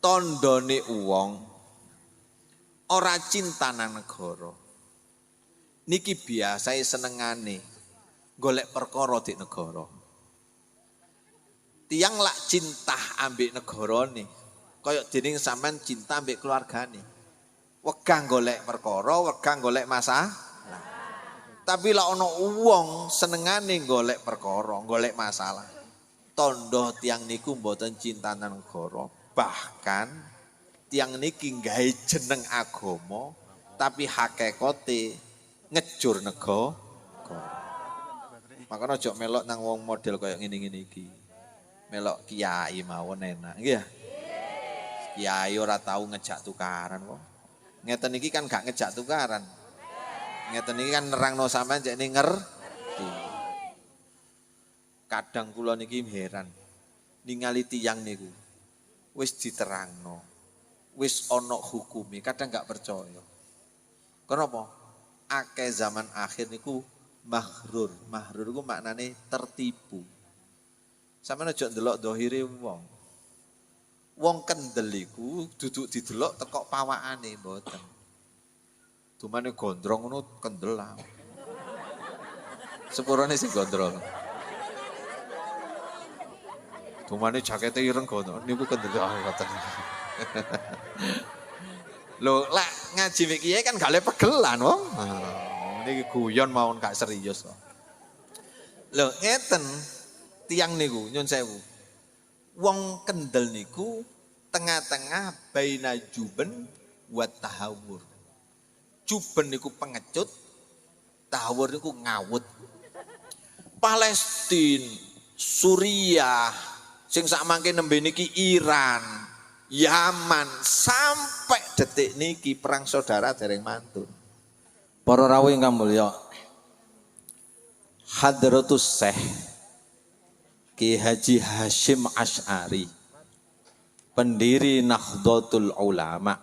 tandane wong ora cinta nang negara. Niki biasae senengane golek perkara di negara. Tiang lak cinta ambek negarane, kaya dening sampean cinta ambek keluargane. Wegah golek perkara, wegah golek masalah. Tapi lak ana wong senengane golek perkara, golek masalah. Tondo tiang niku mboten cinta nang negara. Bahkan tiang niki nggawe jeneng agama, tapi hakikate ngejur negara. Makanya aja melok nang wong model kaya ngene-ngene iki. Melok kiai mawon enak, nggih ya. Kiai ora tau ngejak tukaran kok. Ngeten iki kan gak ngejak tukaran. Ngeten iki kan nerangno sampean jekne ngerti. Kadang kula niki heran. Ningali tiyang niku wis diterangno. Wis ana hukumi, kadang gak percaya. Kenapa? Akeh zaman akhir niku maghrur. Maghrur iku maknane tertipu. Sampeyan aja ndelok dhahire wong. Wong kendel iku duduk didelok teko pawakane mboten. Dumane gondrong ngono kendel lah. Sepurane sing gondrong. Dumane jakete ireng gondrong niku kendel ngoten. Lho, lek ngaji mek kiye kan gak le pegelan wong. Niki guyon mawon gak serius kok. Lho, ngeten tiang niku nyun sewu. Wong kendel niku tengah-tengah baina juben wa tahawur. Juben niku pengecut, tahawur niku ngawut. Palestina, Suriah, sing sak mangke nembe niki Iran, Yaman, sampai detik niki perang saudara dereng mantun. Para rawuh ingkang mulya, Hadratus Syekh Ki Haji Hasyim Asy'ari, pendiri Nahdlatul Ulama.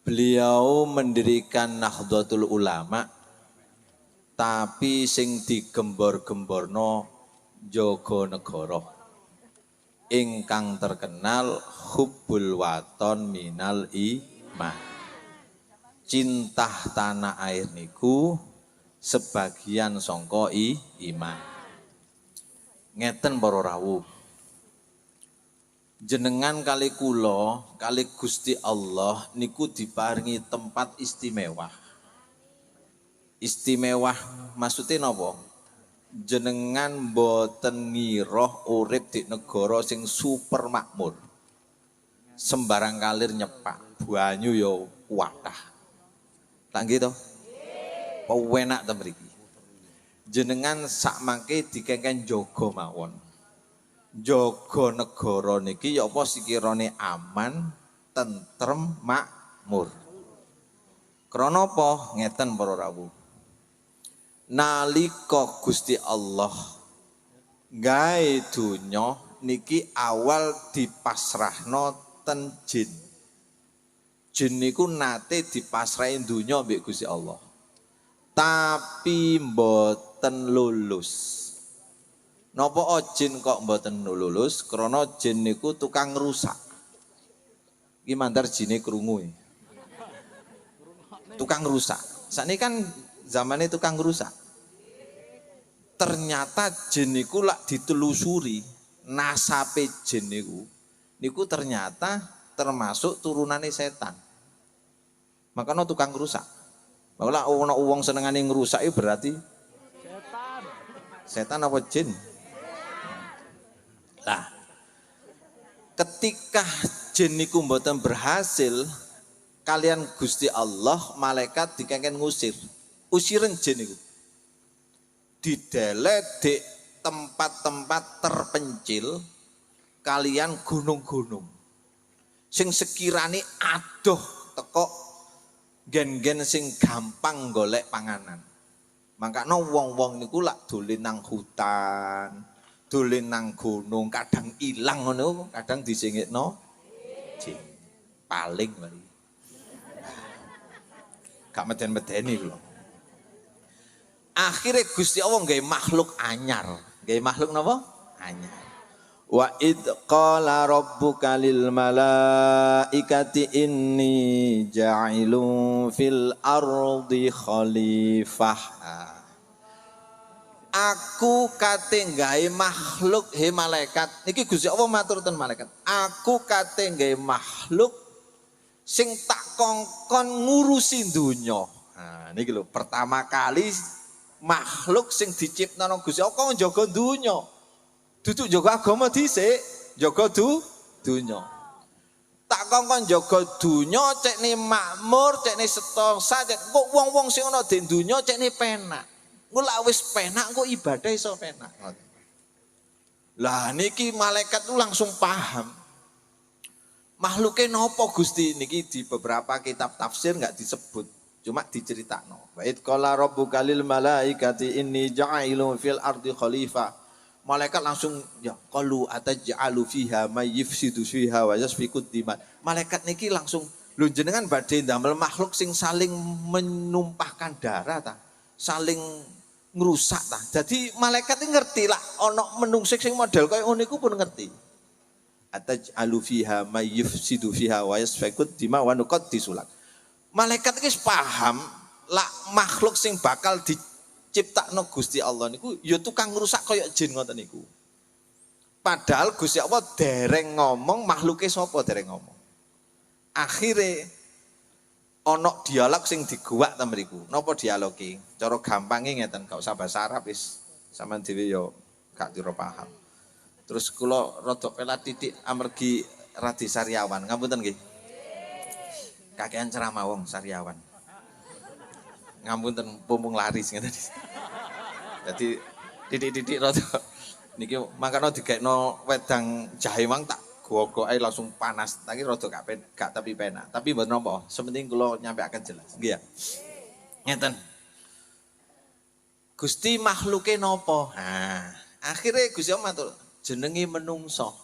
Beliau mendirikan Nahdlatul Ulama, tapi sing digembor-gemborno jaga negara. Ingkang terkenal hubbul waton minal iman. Cinta tanah air niku sebagian sangka iman. Ngeten para rawuh. Jenengan kali kula, kali Gusti Allah niku diparingi tempat istimewa. Istimewa maksudnya napa? Jenengan mboten ngira urip di negara sing super makmur. Sembarang kalir nyepak, banyu ya kuatah. Tak nggih to? Penak ta mriki. Jenengan sak mangke dikengken jaga mawon. Jaga negara niki ya apa sikirane aman, tentrem, makmur. Krana apa? Ngeten para rawuh. Nalika Gusti Allah gawe donya niki awal dipasrahno ten jin. Jin niku nate dipasrahi donya mbek Gusti Allah. Tapi mboten lulus. Napa jin kok mboten lulus? Krana jin niku tukang rusak. Iki mandar jine krungu. Tukang rusak. Sakniki kan zamane tukang rusak. Ternyata jin niku lak ditelusuri, nasabe jin niku ternyata termasuk turunane setan. Makanya tukang rusak. Bahwa ana wong senengane ngrusak itu berarti setan. Setan apa jin? Lah, ketika jin niku mboten berhasil kalian Gusti Allah, malaikat dikengken ngusir. Usiren jin niku. Didelet di tempat-tempat terpencil kalian gunung-gunung. Sing sekirane adoh teko gen-gen sing gampang golek panganan. Makanya wong-wong niku lak dolen nang hutan, dolen nang gunung, kadang ilang ngono, kadang disingitno jin. Paling mari. Gak meden-medeni lho. Akhirnya Gusti Allah nggawe makhluk anyar. Nggawe makhluk napa? Anyar. Wa id qala rabbuka lil malaikati inni ja'ilun fil ardi khalifah. Aku kate gawe makhluk he malaikat. Niki Gusti Allah matur ten malaikat. Aku kate gawe makhluk sing tak kongkon ngurusi donya. Nah, niki lho pertama kali makhluk sing diciptakno Gusti Allah kok njaga donya. Duduk jaga agama dhisik, jaga dunya. Tak kongkon jaga dunya cekne makmur, cekne setosa, cek kok wong-wong sing ana di dunya cekne penak. Engko lak wis penak engko ibadah iso penak. Lah niki malaikat itu langsung paham. Makhluke napa Gusti niki di beberapa kitab tafsir enggak disebut, cuma diceritakno. Wa id qala rabbuka lil malaikati inni ja'ilun fil ardi khalifah. Malaikat langsung ya qalu ataj'alu fiha may yufsidu fiha wa yasfikud dima. Malaikat niki langsung lho jenengan badhe ndamel makhluk sing saling menumpahkan darah ta, saling ngrusak ta. Jadi malaikat iki ngerti lah ana menungso sing model kaya ngono iku pun ngerti. Ataj'alu fiha may yufsidu fiha wa yasfikud dima wa nuqaddisulak. Malaikat iki paham lah makhluk sing bakal ciptakno Gusti Allah niku ya tukang ngrusak kaya jin ngoten niku. Padahal Gusti Allah dereng ngomong makhluke sapa dereng ngomong. Akhire ana dialog sing diguwak ta mriku. Napa dialoge? Cara gampange ngeten, gak usah bahasa Arab wis sampean dhewe ya gak tiro paham. Terus kula rada pelat titik amargi radi sariawan. Ngapunten nggih. Kakean ceramah wong sariawan. Ngapunten pumpung laris ngeten. Jadi titik-titik rada niki makane digekno wedang jahe mang tak gogo ae langsung panas. Tapi rada gak tapi penak. Tapi mboten napa, sementing kula nyampaikan jelas. Nggih ya. Ngeten. Gusti makhluke napa? Nah, akhirnya Gusti Allah matur jenenge menungso.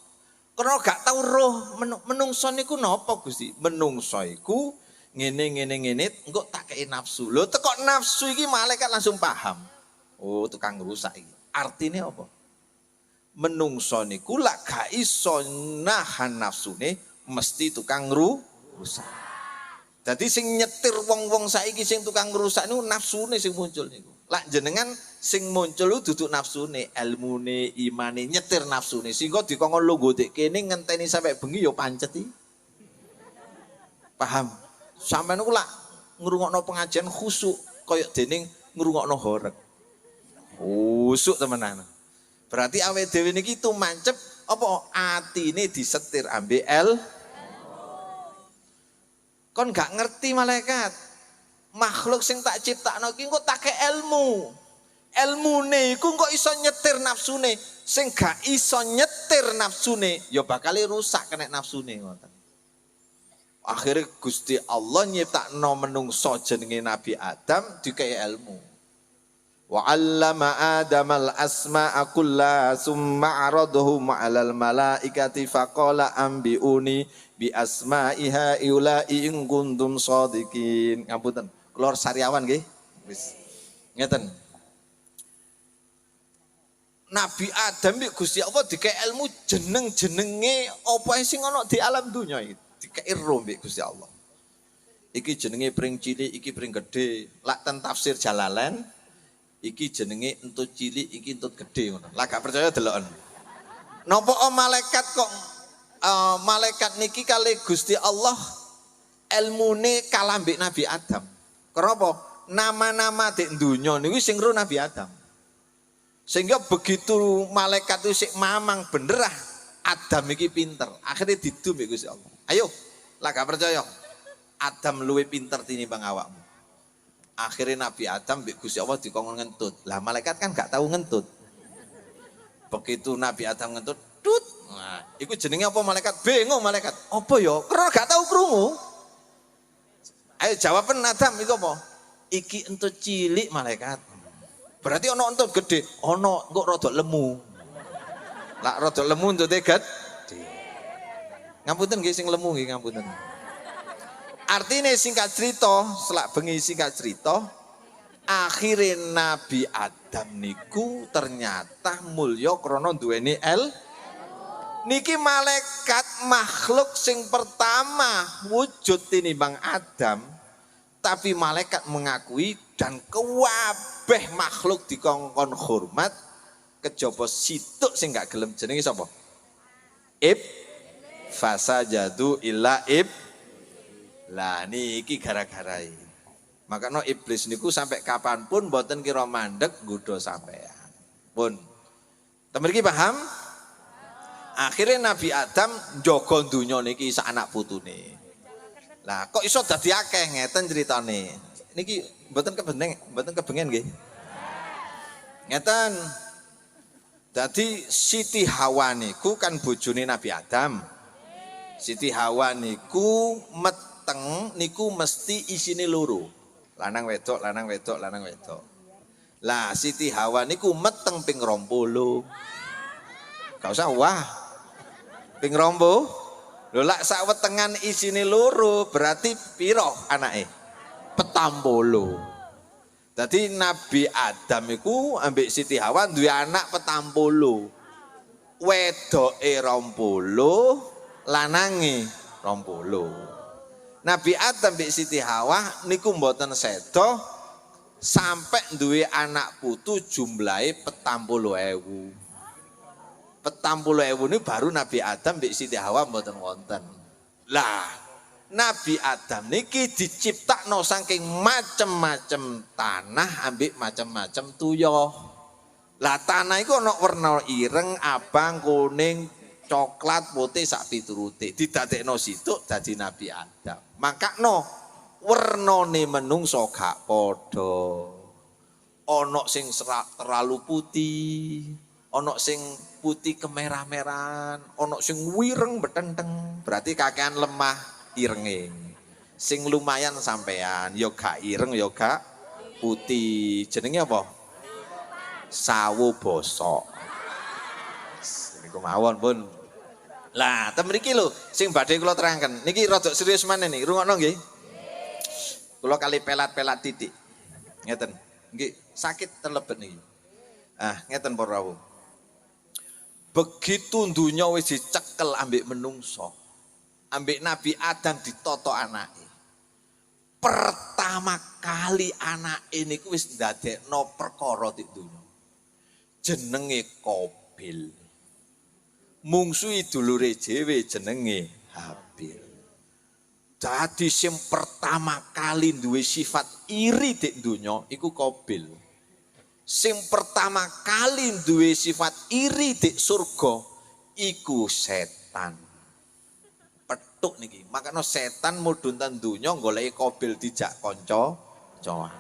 Karena gak tau roh menungso niku napa Gusti? Menungso iku ngene engko tak kei nafsu. Lho teko nafsu iki malaikat langsung paham. Oh, tukang rusak iki. Artine apa? Menungso niku lak gak iso nahan nafsune mesti tukang rusak. Jadi sing nyetir wong-wong saiki sing tukang rusak niku nafsune sing muncul niku. Lak jenengan sing muncul dudu nafsune, ilmune, imane nyetir nafsune sehingga dikongkon lungguh dik kene ngenteni sampai bengi ya pancet iki. Paham? Sampai niku lak ngrungokno pengajian khusuk kaya dening ngrungokno horeg. Khusuk temenan. Berarti awake dhewe niki tumancep apa atine disetir ambek kon gak ngerti malaikat. Makhluk sing tak ciptakno iki engko tak ke ilmu. Ilmune iku kok iso nyetir nafsune. Sing gak iso nyetir nafsune ya bakal rusak kena nafsune ngoten. Akhirnya Gusti Allah nyiptakno menungso jenenge Nabi Adam dikei ilmu. Wa 'allama Adamal asma'a kullaha summa 'aradahum 'alal malaikati faqala ambiuni bi asma'iha ulai in kuntum shadiqin. Ngapunten, kula sariawan nggih. Wis. Ngeten. Nabi Adam mbek Gusti Allah dikei ilmu jeneng-jenenge apa sing ana di alam dunya iki. Dikei ro mbek Gusti Allah. Iki jenenge pring cilik, iki pring gedhe. Lak ten tafsir Jalalain iki jenenge entut cilik, iki entut gedhe ngono. Lah gak percaya deloken. Napa malaikat kok malaikat niki kali Gusti Allah ilmune kalah mbek Nabi Adam. Kenapa? Nama-nama di dunya niku sing ro Nabi Adam. Sehingga begitu malaikat itu sik mamang bener Adam iki pinter. Akhirnya didu mbek Gusti Allah. Ayo, lah gak percaya. Adam luwih pinter tinimbang awakmu. Akhirnya Nabi Adam mbek Gusti Allah dikongkon ngentut. Lah malaikat kan gak tahu ngentut. Begitu Nabi Adam ngentut, tut. Nah, iku jenenge apa malaikat? Bingung malaikat. Apa ya? Karena gak tahu krungu. Ayo jawaban Adam iku apa? Iki entut cilik malaikat. Berarti ono entut gede, ono kok rada lemu. Lah rada lemu entute gede. Ngapunten nggih sing lemu nggih ngapunten. Artinya singkat cerita, selak bengi singkat cerita, akhirnya Nabi Adam niku ternyata mulya krana duweni Niki malaikat makhluk sing pertama wujud tinimbang Adam, tapi malaikat mengakui dan kewabeh makhluk dikongkon hormat kejaba situk sing gak gelem jenenge sapa? Fasajadu illa lah niki gara-gara iki. Makanya iblis niku sampai kapanpun mboten kira mandek nggodha sampean. Pun. Temen iki paham? Akhirnya Nabi Adam njogo donya niki sak anak putune. Lah kok iso dadi akeh ngeten ceritane. Niki mboten kebengen nggih. Ngeten. Dadi Siti Hawa niku kan bojone Nabi Adam. Siti Hawa niku meteng niku mesti isine loro. Lanang wedok, lanang wedok, lanang wedok. Lah Siti Hawa niku meteng ping 20. Gak usah wah. Ping 20. Lho lak sak wetengan isine loro berarti piro anake? 40. Jadi Nabi Adam iku ambek Siti Hawa duwe anak 40. Wedoke 20, lanange 20. Nabi Adam ambek Siti Hawa niku mboten sedo sampai duwe anak putu jumlahe 40.000. 40.000 ini baru Nabi Adam ambek Siti Hawa mboten wonten. Lah Nabi Adam niki diciptakno saking macem-macem tanah ambek macem-macem tuyuh. Lah tanah iku ana werna ireng, abang, kuning, coklat, putih sak piturute. Didadekno situk dadi Nabi Adam. Makakno wernane menungso gak padha. Ana sing terlalu putih, ana sing putih kemerah-merahan, ana sing wireng betenteng. Berarti kakean lemah irenge. Sing lumayan sampean, ya gak ireng ya gak putih. Jenenge apa? Sawo bosok. Niku mawon pun. Lah, ten mriki lho sing badhe kula terangken. Niki rada serius maneh niki. Rungokno nggih. Kula kali pelat-pelat titik. Ngeten. Nggih, sakit terlebet niki. Ah, ngeten para rawuh. Begitu dunya wis dicekel ambek menungso. Ambek Nabi Adam ditoto anake. Pertama kali anake niku wis ndadekno perkara dik donya. Jenenge Qabil. Mungsuhi dulure dhewe jenenge Habil. Dadi sing pertama kali duwe sifat iri dik donya iku Qabil. Sing pertama kali duwe sifat iri dik surga iku setan. Petuk niki. Makanya setan mudhun ten donya goleki Qabil dijak kanca-kancan.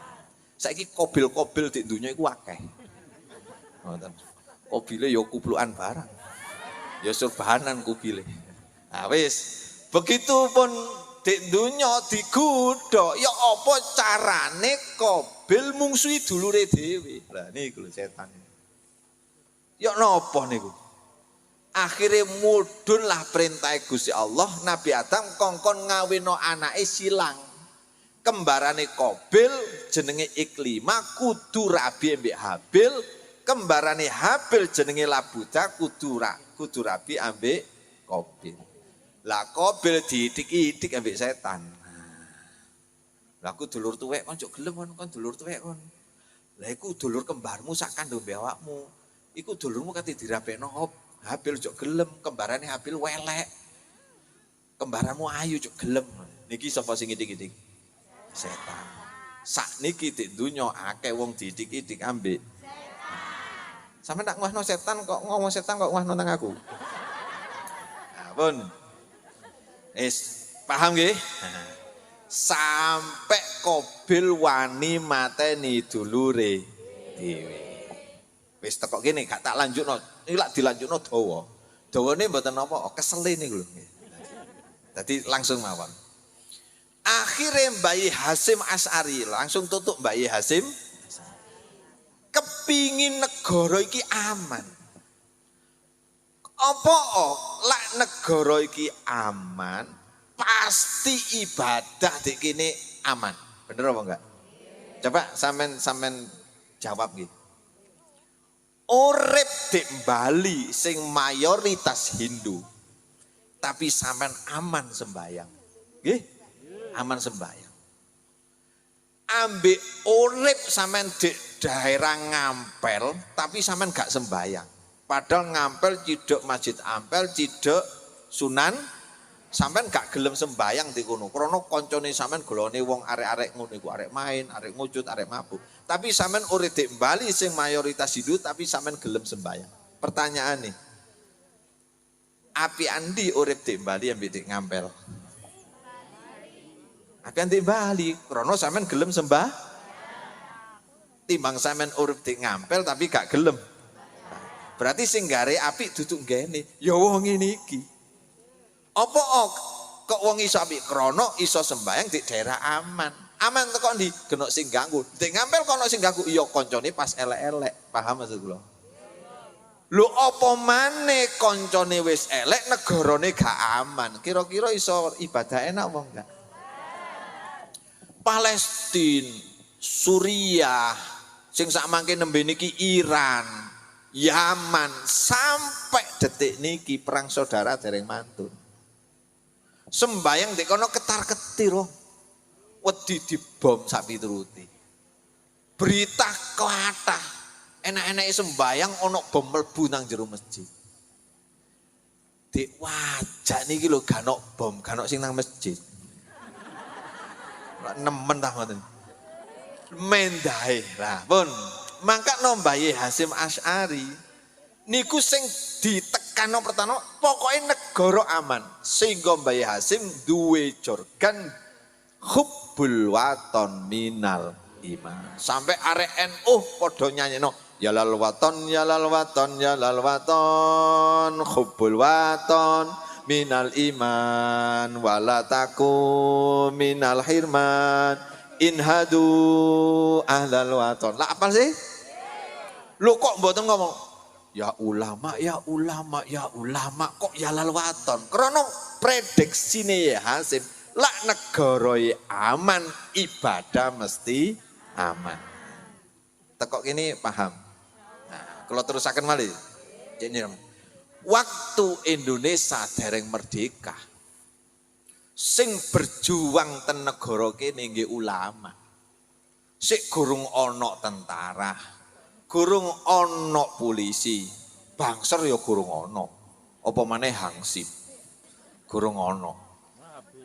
Saiki Qabil di donya iku akeh. Ngoten. Qabile ya kuplukan barang. Ya surbahanan Qabile. Nah wis, begitu pun di donya digodha, ya apa carane Qabil mungsuhi dulure dhewe. Lah niku lho setan. Ya napa niku? Akhirnya mudhunlah perintah Gusti Allah, Nabi Adam kongkon ngawino anake silang. Kembarane Qabil jenenge Iklima kudu rabi ambek Habil, kembarane Habil jenenge Labuda kudu rabi ambek Qabil. Lah Qabil diitik-itik ambek setan. Lah aku dulur tuwek kon jok gelem kon dulur tuwek kon. Lah iku dulur kembarmu sak kandung awakmu. Iku dulurmu kate dirabekno Habil jok gelem, kembarane Habil welek. Kembaranmu ayu jok gelem. Niki sapa sing itik-itik? Setan. Sak niki dik donya akeh wong diitik-itik ambek setan. Sampe tak ngwahno setan kok ngomong setan kok ngwahno nang aku. Nah, pun. Paham nggih? Sampai Qabil wani mateni dulure dhewe. Wis teko kene gak tak lanjutno. Iki lak dilanjutno dawa. Dawane mboten napa, kesele niku lho. Dadi langsung mawon. Akhirnya Mbak Hasyim Asy'ari langsung tutup Mbak Hasyim. Kepingin negara iki aman. Apa lak negara iki aman, pasti ibadah dik kene aman. Bener apa enggak? Coba sampean jawab gitu. urip di Bali sing mayoritas Hindu, tapi sampean aman sembayang. Nggih? Aman sembayang. Ambek urip sampean di daerah Ngampel, tapi sampean gak sembayang. Padahal Ngampel cidok Masjid Ampel, cidok Sunan, sampean gak gelem sembayang di kono. Krana kancane sampean golone wong arek-arek ngono iku, arek main, arek ngucut, arek mabuk. Tapi sampean urip di Bali sing mayoritas Hindu, tapi sampean gelem sembayang. Pertanyaan nih, api andi urip di Bali ambek di Ngampel? Api andi Bali, krana sampean gelem sembah. Timbang sampean urip di Ngampel tapi gak gelem. Berarti sing gare api duduk ngene, ya wong ngene iki. Apa kok wong iso apik krana iso sembayang di daerah aman. Aman teko ndi? Genok sing ganggu. Di Ngampel kono sing ganggu iya kancane pas elek-elek. Paham maksud kula? Lho apa maneh kancane wis elek negarane gak aman. Kira-kira iso ibadah enak apa enggak? Palestina, Suriah, sing sak mangke nembe niki Iran, Yaman, sampai detik niki perang saudara dereng mantun. Sembayang di kono ketar-ketir loh. Wedi dibom sak pituruti. Berita kathah, enak-enake sembayang ono bom mlebu nang jero masjid. Dik wajah niki lho gak ono bom, gak ono sing nang masjid. Nemen ta ngoten. Mendahe lah pun. Mangkakno Mbah Hasyim Asy'ari niku sing ditekano pertama pokoknya negara aman. Sehingga Mbah Hasyim duwe jorgan hubbul waton minal iman. Sampai arek NU padha nyanyino ya lal waton ya lal waton ya lal waton hubbul waton minal iman walataku minal hirman inhadu ahlal waton. Lah apa sih? Lu kok mboten ngomong ya ulama ya ulama ya ulama kok ya lal waton? Karena prediksine ya Hasyim lak negara aman ibadah mesti aman. Tekok ini paham. Nah, kalau terusaken malih. Jadi waktu Indonesia dereng merdeka, sing berjuang ten negara kene nggih ulama. Sik gurung ana tentara, gurung ana polisi, bangser ya gurung ana. Apa maneh Hansip. Gurung ana.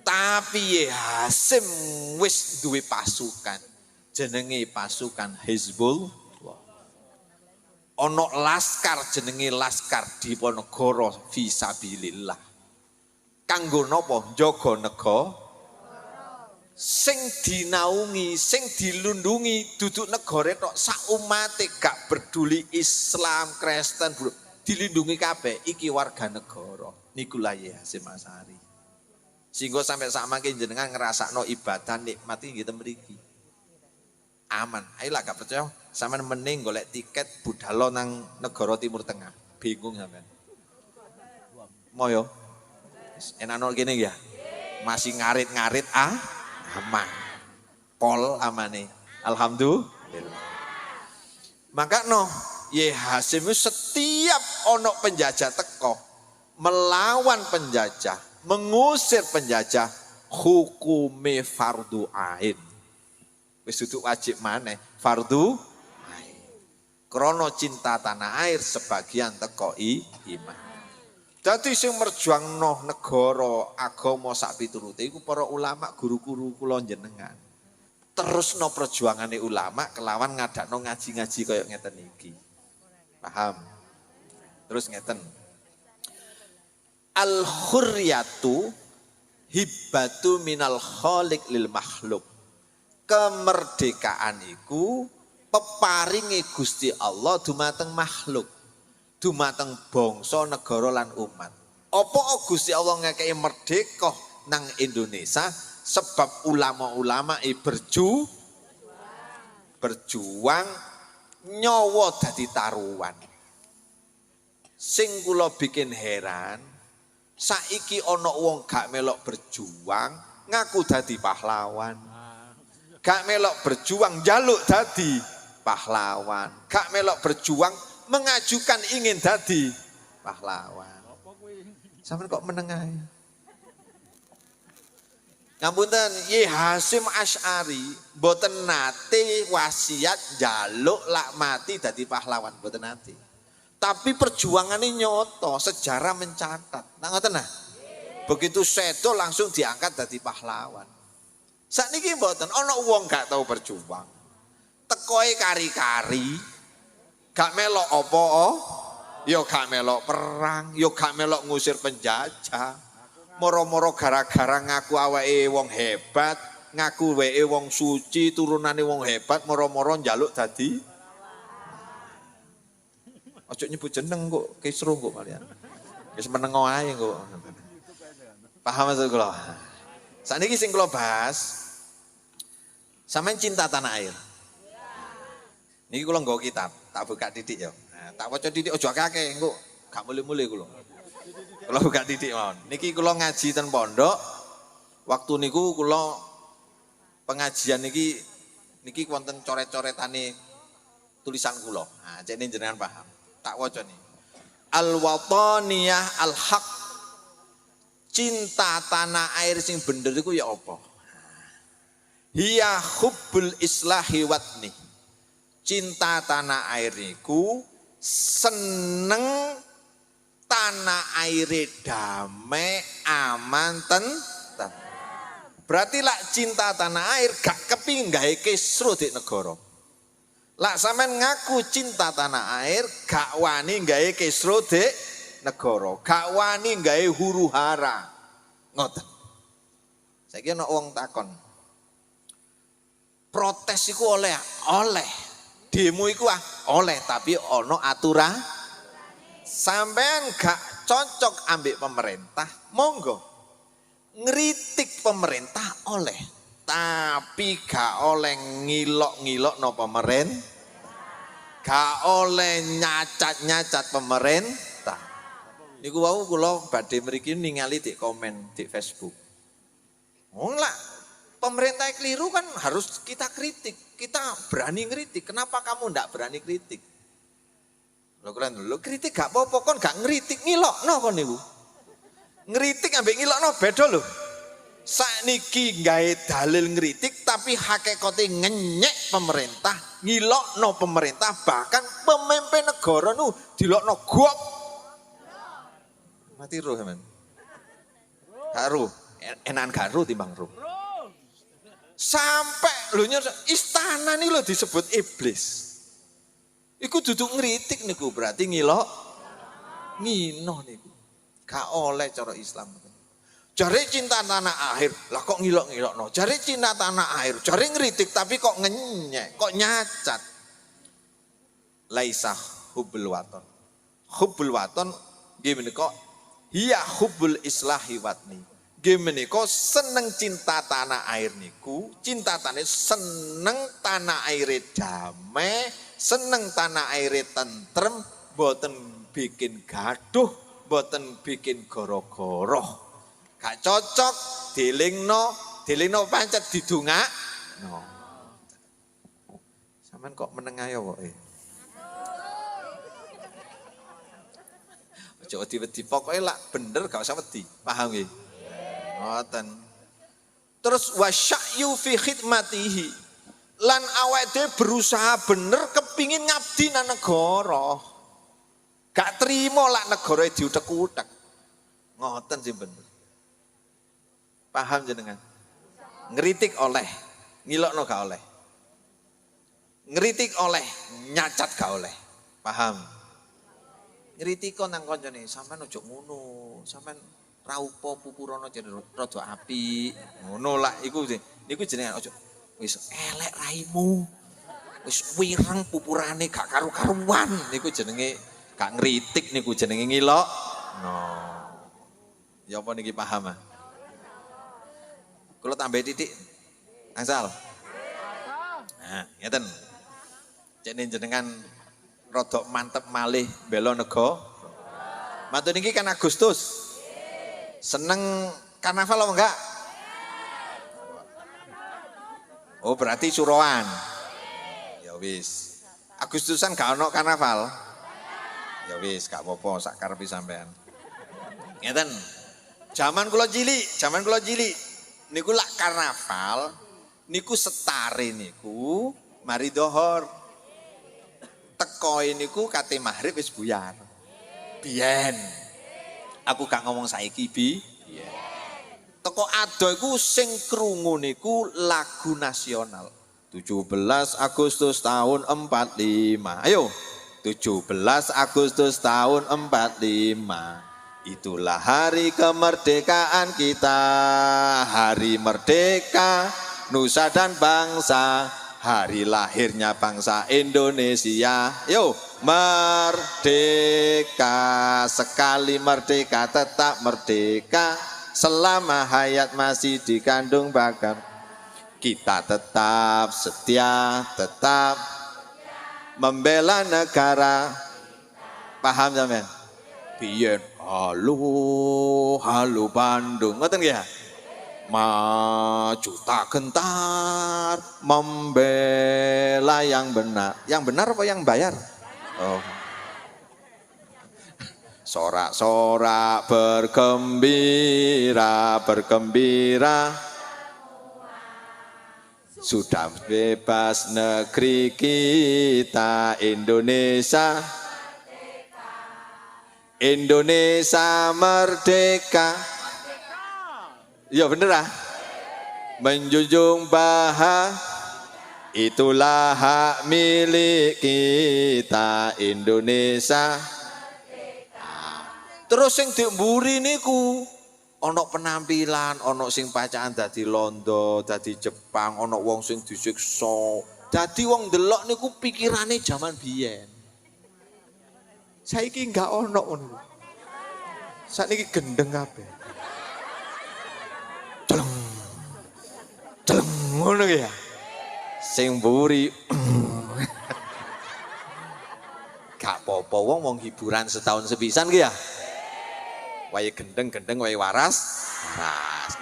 Tapi Hasyim wis duwe pasukan. Jenenge pasukan Hizbullah. Ono laskar jenenge Laskar Diponegoro Fisabilillah. Kanggo napa? Njaga negara. Sing dinaungi, sing dilundungi duduk negara tok sak umate gak peduli Islam, Kristen, dilindungi kabeh iki warga negara. Niku lah Hasyim Asy'ari. Sehingga sampai sak mangke jenengan ngrasakno ibadah nikmati nggih ten mriki. Aman. Ayolah gak percaya sampean mending golek tiket budhalo nang negara Timur Tengah. Bingung sampean. Moyo. Enakno kene ya. Masih ngarit-ngarit aman. Pol amane. Alhamdulillah. Maka Hasyim setiap ono penjajah teko melawan penjajah, mengusir penjajah, hukume fardu ain. Wis duduk wajib maneh fardu ain. Krana cinta tanah air sebagian teko iman. Dadi sing merjuangno negara agama sak piturute iku para ulama guru-guru kula jenengan. Terusno perjuangane ulama kelawan ngadakno ngaji-ngaji kaya ngeten iki. Paham? Terus ngeten. Al-hurriyatu hibbatu minal khaliq lil makhluk. Kemerdekaan iku peparinge Gusti Allah dumateng makhluk, dumateng bangsa, negara lan umat. Apa Gusti Allah ngekei merdeka nang Indonesia sebab ulama-ulama berjuang nyawa dadi taruhan. Sing kula bikin heran, saiki ana wong gak melok berjuang ngaku dadi pahlawan. Gak melok berjuang jaluk dadi pahlawan. Gak melok berjuang mengajukan ingin dadi pahlawan. Sampeyan kok menengah. Ngapunten, Ye Hasyim Asy'ari mboten nate wasiat njaluk lak mati dadi pahlawan, mboten nate. Tapi perjuangannya nyoto, sejarah mencatat. Nah ngoten nah. Begitu sedo langsung diangkat dadi pahlawan. Sakniki mboten ana wong gak tau berjuang. Tekoe kari-kari, gak melok apa, ya gak melok perang, ya gak melok ngusir penjajah. Moro-moro gara-gara ngaku awake wong hebat, ngaku weke wong suci, turunane wong hebat, moro-moro njaluk dadi. Ojo nyebut jeneng kok, kisruh kok kalian. Wis menengo ae kok. Paham maksud kula? Sakniki sing kula bahas, sampeyan cinta tanah air. Niki kula nggawa kitab, tak buka titik ya. Nah, tak waca titik ojo akeh engko gak mulih-mulih kula. Kula buka titik mawon. Niki kula ngaji ten pondok. Waktu niku kula pengajian niki wonten coret-coretane tulisan kula. Nah, cek jenengan paham. Tak waca nih. Al-wataniyah al-haq. Cinta tanah air sing bener iku ya apa? Hiya hubbul islahi watni. Cinta tanah air niku seneng tanah aire damai aman tentrem. Berarti lak cinta tanah air gak kepingin gawe kisruh di negara. Lak sampean ngaku cinta tanah air gak wani gawe kisruh di negara, gak wani gawe huru hara. Ngoten. Saiki ana wong takon. Protes iku oleh. Demo iku oleh tapi ana aturan. Sampean gak cocok ambek pemerintah, monggo. Ngritik pemerintah oleh, tapi gak oleh ngilok-ngilok no pemerintah. Gak oleh nyacat-nyacat pemerintah. Niku wau kula badhe mriki ningali di komen di Facebook. Wong lah pemerintah keliru kan harus kita kritik. Kita berani ngritik. Kenapa kamu ndak berani kritik? Lo kritik gak apa-apa kon gak ngritik ngilokno kon niku. Ngritik ambek ngilokno beda lho. Sakniki gawe dalil ngritik tapi hakikate ngenyek pemerintah, ngilokno pemerintah, bahkan pemimpin negara nu dilokno gok. Mati roh men. Gak roh, enakan gak roh timbang roh. Sampai lho istana nih lho disebut iblis. Iku duduk ngritik niku berarti ngino niku. Gak oleh cara Islam. Jare cinta tanah air, lah kok ngilok-ngilokno. Jare cinta tanah air, jare ngritik tapi kok ngenyek, kok nyacat. Laisa hubbul waton. Hubbul waton nggih menika hiya hubbul islahi watni. Nggih menika seneng cinta tanah air niku, cinta tanah seneng tanah aire damai, seneng tanah aire tentrem, boten bikin gaduh, boten bikin goro-goro. Gak cocok dilingno pancet didongak. No. Sampeyan kok meneng ae kok. Aja wedi-wedi pokoke lak bener gak usah wedi. Paham nggih? Ngoten. Terus wasya'yu fi khidmatihi. Lan awake dhewe berusaha bener kepingin ngabdi nang negara. Gak trimo lak negara diutek-utek. Ngoten sih bener. Paham jenengan? Ngeritik oleh, ngilokno gak oleh. Ngeritik oleh, nyacat gak oleh. Paham? Ngeritik nang kancane, sampean ojo ngono, sampean raupo pupurana jadi rada api. Ngono lah iku jenengan ojo. Wis elek raimu. Wis wireng pupurane gak karu-karuan. Niku jenenge gak ngritik niku jenenge ngilok. No. Ya apa niki paham ah? Kalau tambah titik, angsal. Nah, ngeten. Cene jenengan rodok mantep malih bela nego. Matur niki kan Agustus. Seneng karnaval apa enggak? Oh, berarti suroan. Ya wis. Agustusan gak ono karnaval. Ya wis gak apa-apa sak karepe sampean. Ngeten. Zaman kula cilik niku lak karnaval niku setare niku mari dohor. Teko niku kate maghrib wis buyar. Biyen. Aku gak ngomong saiki biyen. Teko ado iku sing krungu niku lagu nasional. 17 Agustus tahun 45. Ayo. 17 Agustus tahun 45. Itulah hari kemerdekaan kita. Hari merdeka nusa dan bangsa. Hari lahirnya bangsa Indonesia. Yo, merdeka. Sekali merdeka tetap merdeka. Selama hayat masih dikandung bakar. Kita tetap setia, tetap membela negara. Paham sampean? Biyen halo Bandung, ngoten nggih ya? Maju tak gentar membela yang benar. Yang benar apa yang bayar? Oh. Sorak-sorak bergembira. Sudah bebas negeri kita Indonesia. Indonesia merdeka. Ya bener ah. Menjunjung bahagia. Itulah hak milik kita Indonesia. Terus sing dimburi niku ana penampilan, ana sing pacaan dadi londo, dadi Jepang, ana wong sing disiksa. Dadi wong ndelok niku pikirane jaman biyen. Saiki enggak ana ngono. Sakniki gendeng kabeh. Celeng ngono ya. Sing mburi. Gak apa-apa wong hiburan setahun sepisan ki ya. Wae gendeng-gendeng wae waras.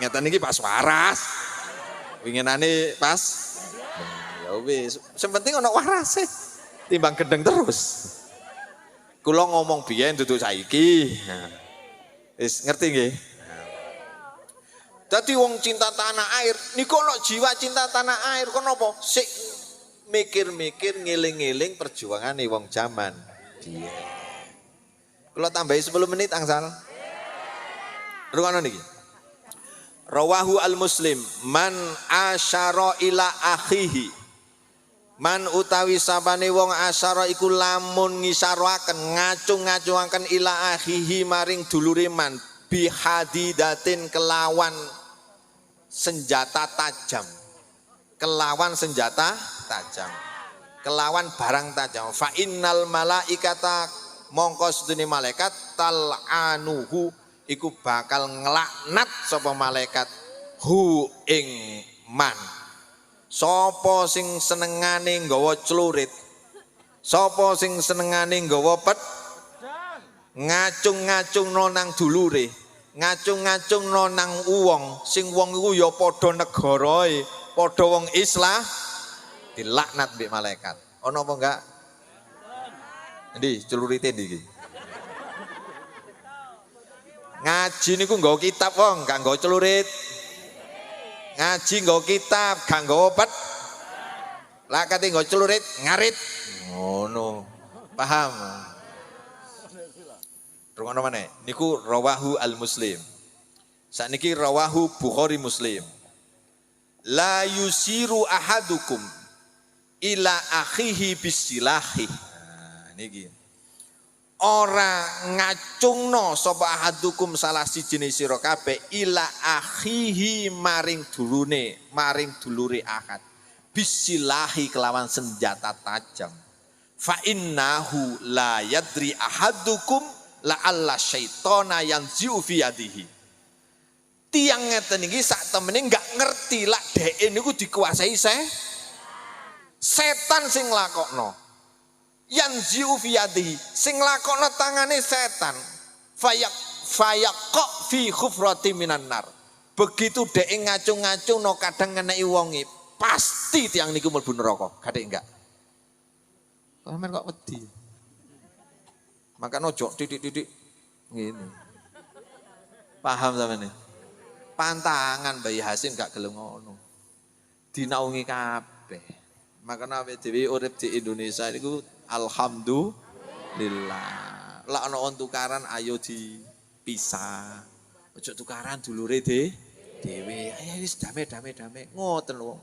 Ngeten iki pas waras. Winginane pas ya wis, sing penting ana warase. Timbang gendeng terus. Kula ngomong biyen dudu saiki. Wis ngerti nggih? Dadi wong cinta tanah air, niku ana jiwa cinta tanah air. Kenapa? Sik mikir-mikir ngiling-ngiling perjuangane wong jaman biyen. Kula tambahi 10 menit angsal. Rungono niki. Rawahu al-Muslim man asyara ila akhihi. Man utawi sapane wong asyara iku lamun ngisaraken ngacung-ngacungaken ila akhihi maring dulure man bihadidatin kelawan senjata tajam. Kelawan senjata tajam. Kelawan barang tajam. Fa innal malaikata mongko sedune malaikat tal'anuhu iku bakal ngelaknat sapa malaikat hu ing man. Sapa sing senengane nggawa celurit, sapa sing senengane nggawa pet ngacung-ngacung nang dulure, ngacung-ngacung nang wong sing wong iku ya padha negarae, padha wong Islam dilaknat mbek malaikat. Ana apa enggak? Endi celurite iki? Ngaji niku nggawa kitab wong, gak nggawa celurit. Ngaji nggawa kitab, gak nggawa pet. Lah kate nggawa celurit, ngarit. Ngono. Paham? Rungono maneh. Niku rawahu al-Muslim. Sakniki rawahu Bukhari Muslim. La yusiru ahadukum ila akhihi bisilahi. Nah, niki. Ora ngacungno sapa ahadukum salah siji sira kabeh ila akhihi maring dulure ahad bisilahi kelawan senjata tajam fa innahu la yadri ahadukum la alla syaitana yanzi'u fi yadihi. Tiang ngeten iki sak temene enggak ngerti lak dheke niku dikuasai setan sing lakokno. Yanzi'u fi yadihi sing lakokno tangane setan fayak kok fi khufrati minan nar. Begitu dhek ngacung-ngacung no kadang ngeneki wonge pasti tiang niku mlebu neraka. Kadek enggak? Sampeyan kok wedi. Maka nojo titik-titik ngene. Paham sampeyan? Pantangan Bayi Hasim gak gelem ngono. Dinaungi kabeh. Maka awake dhewe urip di Indonesia niku alhamdulillah. Lah ana on tukaran ayo dipisah. Ojo tukaran dulure dhewe. Ayo wis damai. Ngoten lho.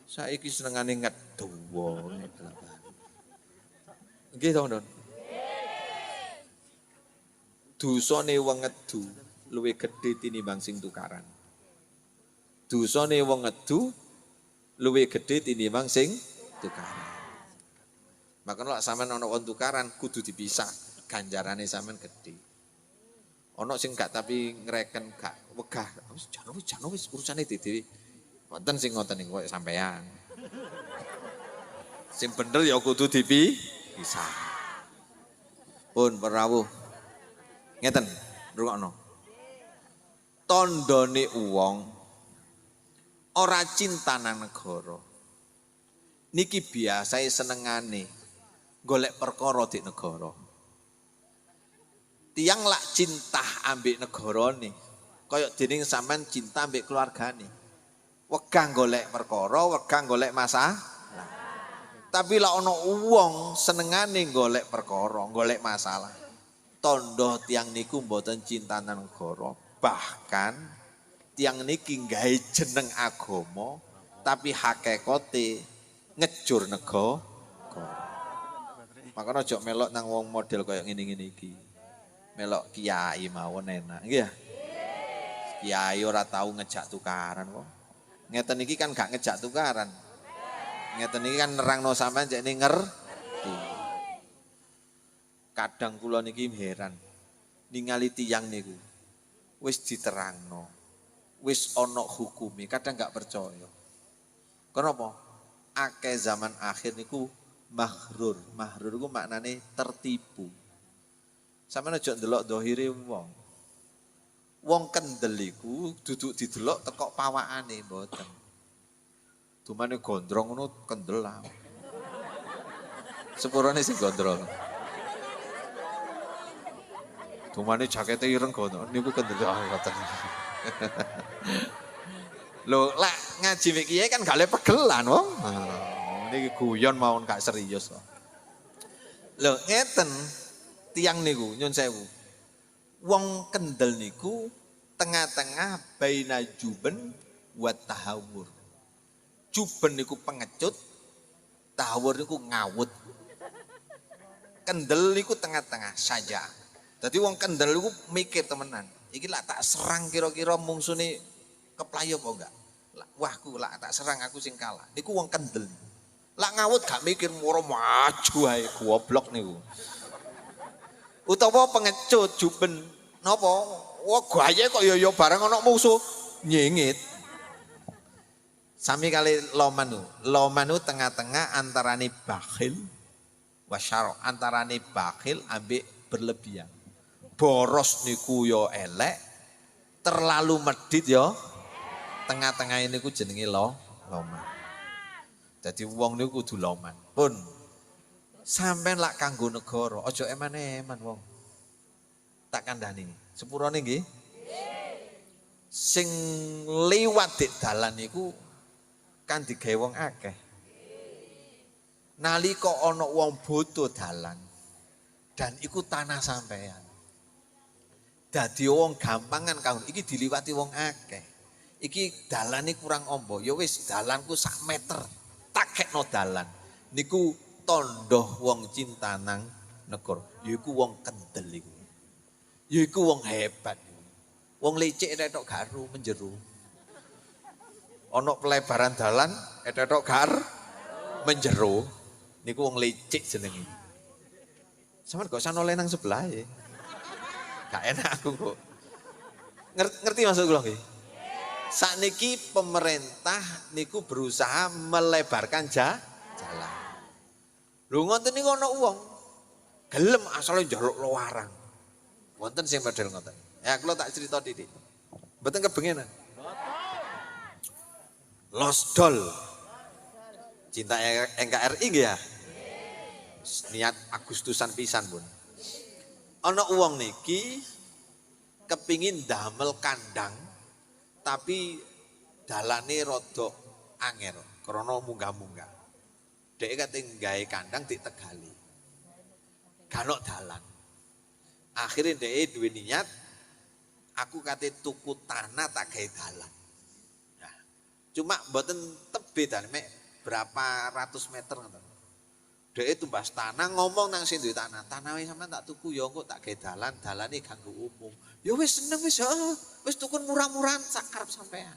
Saiki senengane ngedowo. Nggih to, Don. Dosane wong ngedu luwih gedhe tinimbang sing tukaran. Dosane wong ngedu luwih gedhe tinimbang sing tukaran. Maka nek sampean ana wong tukaran kudu dipisah, ganjarane sampean gedhe. Ana sing gak tapi ngreken gak wegah, wis urusane dhewe. Wonten sing ngoten niku koyo sampean. Sing bener ya kudu dipisah. Pun perawuh. Ngeten, rungokno. Tandane wong ora cinta nang negara. Niki biasae senengane golek perkara di negara. Tiang lak cinta ambek negarane, kaya dening sampean cinta ambek keluargane. Wegah golek perkara, wegah golek masalah. Tapi lak ana wong senengane golek perkara, golek masalah. Tondo tiang niku mboten cinta nang negara. Bahkan tiang niki nggawe jeneng agama tapi hakikate ngejur negara. Makanya ojo melok nang wong model kaya ngene-ngene iki. Melok kiai mawon enak, nggih ya. Kiai ora tahu ngejak tukaran kok. Ngeten iki kan gak ngejak tukaran. Ngeten iki kan nerangno sampean jek ngerti. Kadang kula niki heran ningali tiyang niku wis diterangno, wis ana hukume, kadang gak percaya. Kenapa? Akeh zaman akhir niku maghrur. Maghrur iku maknane tertipu. Sampeyan aja ndelok zahire wong. Wong kendel iku duduk didelok teko pawakane mboten. Dumane gondrong ngono kendel lah. Sepurane sing gondrong. Dumane jakete ireng ngono niku kendel ngoten. Lho, lek ngaji mek kiye kan gak le pegelan wong. Niki guyon mawon gak serius kok. Lho, ngeten tiang niku nyun sewu. Wong kendel niku tengah-tengah baina juben wa tahawur. Juben niku pengecut, tahawur niku ngawut. Kendel niku tengah-tengah saja. Dadi wong kendel niku mikir temenan. Iki lak tak serang kira-kira mungsune keplayo apa enggak? Wah, aku lak tak serang aku sing kalah. Niku wong kendel. Lak ngawut gak mikir moro maju ae goblok niku. Utawa pengecut juben napa? Wah, gaye kok yo bareng ana musuh nyengit. Sami kali lomanu. Lomanu tengah-tengah antarane bakhil wasyaro, antarane bakhil ambek berlebihan. Boros niku yo elek, terlalu medit yo tengah-tengah ini ku jenenge loman. Jadi wong niku kudu loman. Pun sampean lak kanggo negara, aja eman-eman wong. Tak kandhani. Sepurane nggih. Sing liwat dik dalan niku kan digawe wong akeh. Nalika ana wong bodo dalan dan iku tanah sampean. Dadi wong gampangan kaun iki diliwati wong akeh. Iki dalane kurang ombo, ya wis dalanku 1 meter. Takekno dalan. Niku tondo wong cinta nang negara. Yaiku wong kendel iku. Yaiku wong hebat. Wong licik tok garu menjeru. Ana pelebaran dalan tok gar menjeru. Niku wong licik jenenge. Sampeyan kok sanole nang sebelah ya. Gak enak aku kok. Ngerti maksud kula nggih? Sakniki pemerintah niku berusaha melebarkan jalan. Lho ngoten niku ana wong gelem asale njaluk luarang. Wonten sing model ngoten. Ya kula tak cerita titik. Mboten kebengenan. Losdol. Cinta NKRI nggih ya? Niat Agustusan pisan pun. Ana wong niki kepingin damel kandang tapi dalane rada angel krana munggah-munggah. Dhek kate gawe kandang di Tegali. Ganok dalan. Akhirnya dhek duwe niat aku kate tuku tanah tak gawe dalan. Nah, cuma mboten tebe dalan mek berapa ratus meter ngoten. Dhek tumbas tanah ngomong nang sing duwe tanah. Tanah wis sampean tak tuku ya engko tak gawe dalan, dalane kanggo umum. Ya wis seneng wis heeh, wis tukun murah-murahan sak karep sampean.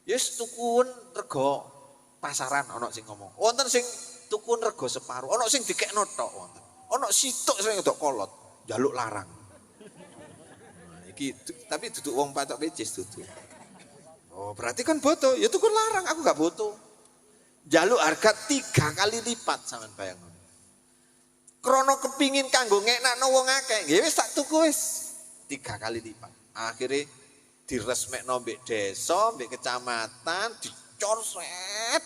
Ya wis tukun rega pasaran ana sing ngomong. Wonten sing tukun rega separuh, ana sing dikekno tok wonten. Ana sitok sing ndok kolot, njaluk larang. Nah, iki tapi duduk wong patok becis duduk. Oh, berarti kan boto. Ya tukun larang, aku gak boto. Njaluk harga 3 kali lipat sampean bayangno. Krono kepingin kanggo ngeknakno wong akeh, nggih wis tak tuku wis 3 kali lipat. Akhirnya diresmekno mbek desa, mbek kecamatan, dicorset.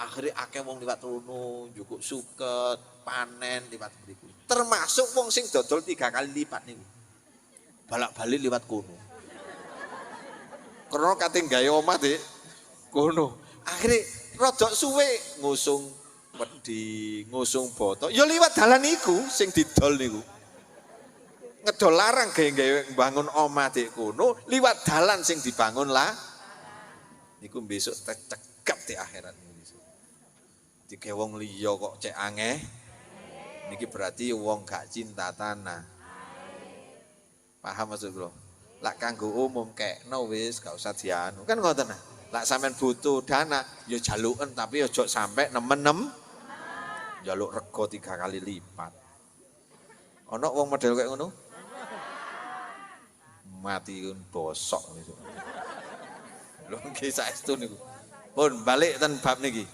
Akhirnya akeh wong liwat rono, njukuk suket, panen liwat mriku. Termasuk wong sing dodol 3 kali lipat niku. Balak-balik liwat kono. Karena kate gawe omah Dik, kono. Akhirnya rada suwe ngusung wedi, ngusung boto. Ya liwat dalan niku sing didol niku. Ngedol larang gawe bangun omah Dik kono, liwat dalan sing dibangun lah. Niku besok cekap di akhirat niku. Dike wong liya kok cek angeh. Niki berarti wong gak cinta tanah. Paham maksud kula? Lak kanggo umum kekno wis gak usah dianu. Kan ngoten nah. Lak sampean butuh dana ya jaluken tapi aja sampai nemen-nem. Jaluk rego 3 kali lipat. Ana wong model kayak ngono? Mati bosok niku. Lho nggih saestu niku. Pun balik ten bab niki.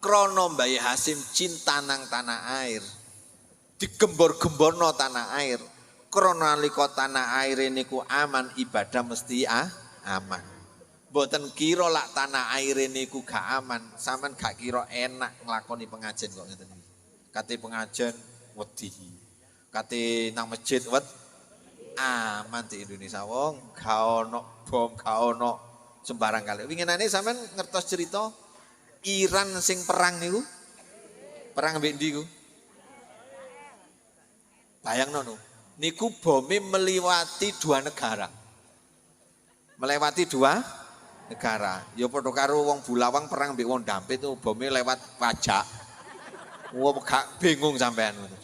Krono Mbah Hasim cinta nang tanah air. Digembor-gemborno tanah air. Krono nalika tanah air niku aman, ibadah mesti aman. Mboten kira lak tanah air niku gak aman, sampean gak kira enak nglakoni pengajian kok ngeten iki. Kate pengajian wedi. Kate nang masjid aman di Indonesia wong, gak ono bom, gak ono sembarang kali. Winginane sampean ngertos cerita Iran sing perang niku. Perang mbek ndi ku? Bayangno no. Niku bome melewati 2 negara. Melewati 2 negara. Ya padha karo wong Bulawang perang mbek wong Dampit itu bome lewat pajak. Wong gak bingung sampean ngoten.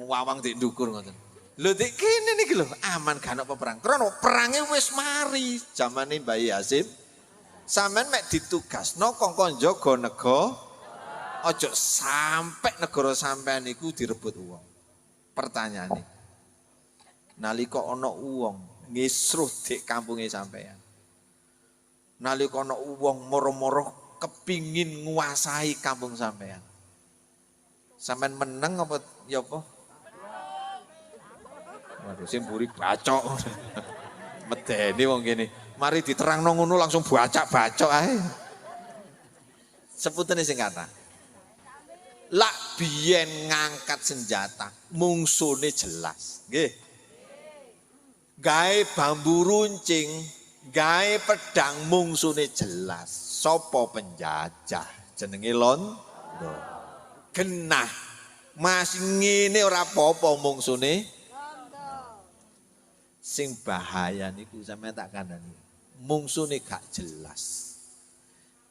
Wawang dik ndukur ngoten. Lho dik kene niki lho aman gak ono perang. Krono perange wis mari zamane Mbah Hasim. Sampeyan mek ditugasno kongkon jaga negara, aja sampai negara sampean niku direbut wong. Pertanyaane. Nalika ana wong ngisruh dik kampunge sampean. Nalika ana wong moro-moro kepingin nguasai kampung sampean. Sampeyan meneng apa ya apa? Waduh sing mburi bacok. Medeni wong kene. Mari diterangno ngono langsung bacak-bacok ae. Seputene sing kata. Lak biyen ngangkat senjata, mungsune jelas. Nggih. Gawe bambu runcing, gawe pedang mungsune jelas. Sopo penjajah? Jenenge Londo. Genah. Mas ngene ora apa-apa mungsune. Sing bahaya niku sampeyan tak kandhani. Mungsune gak jelas.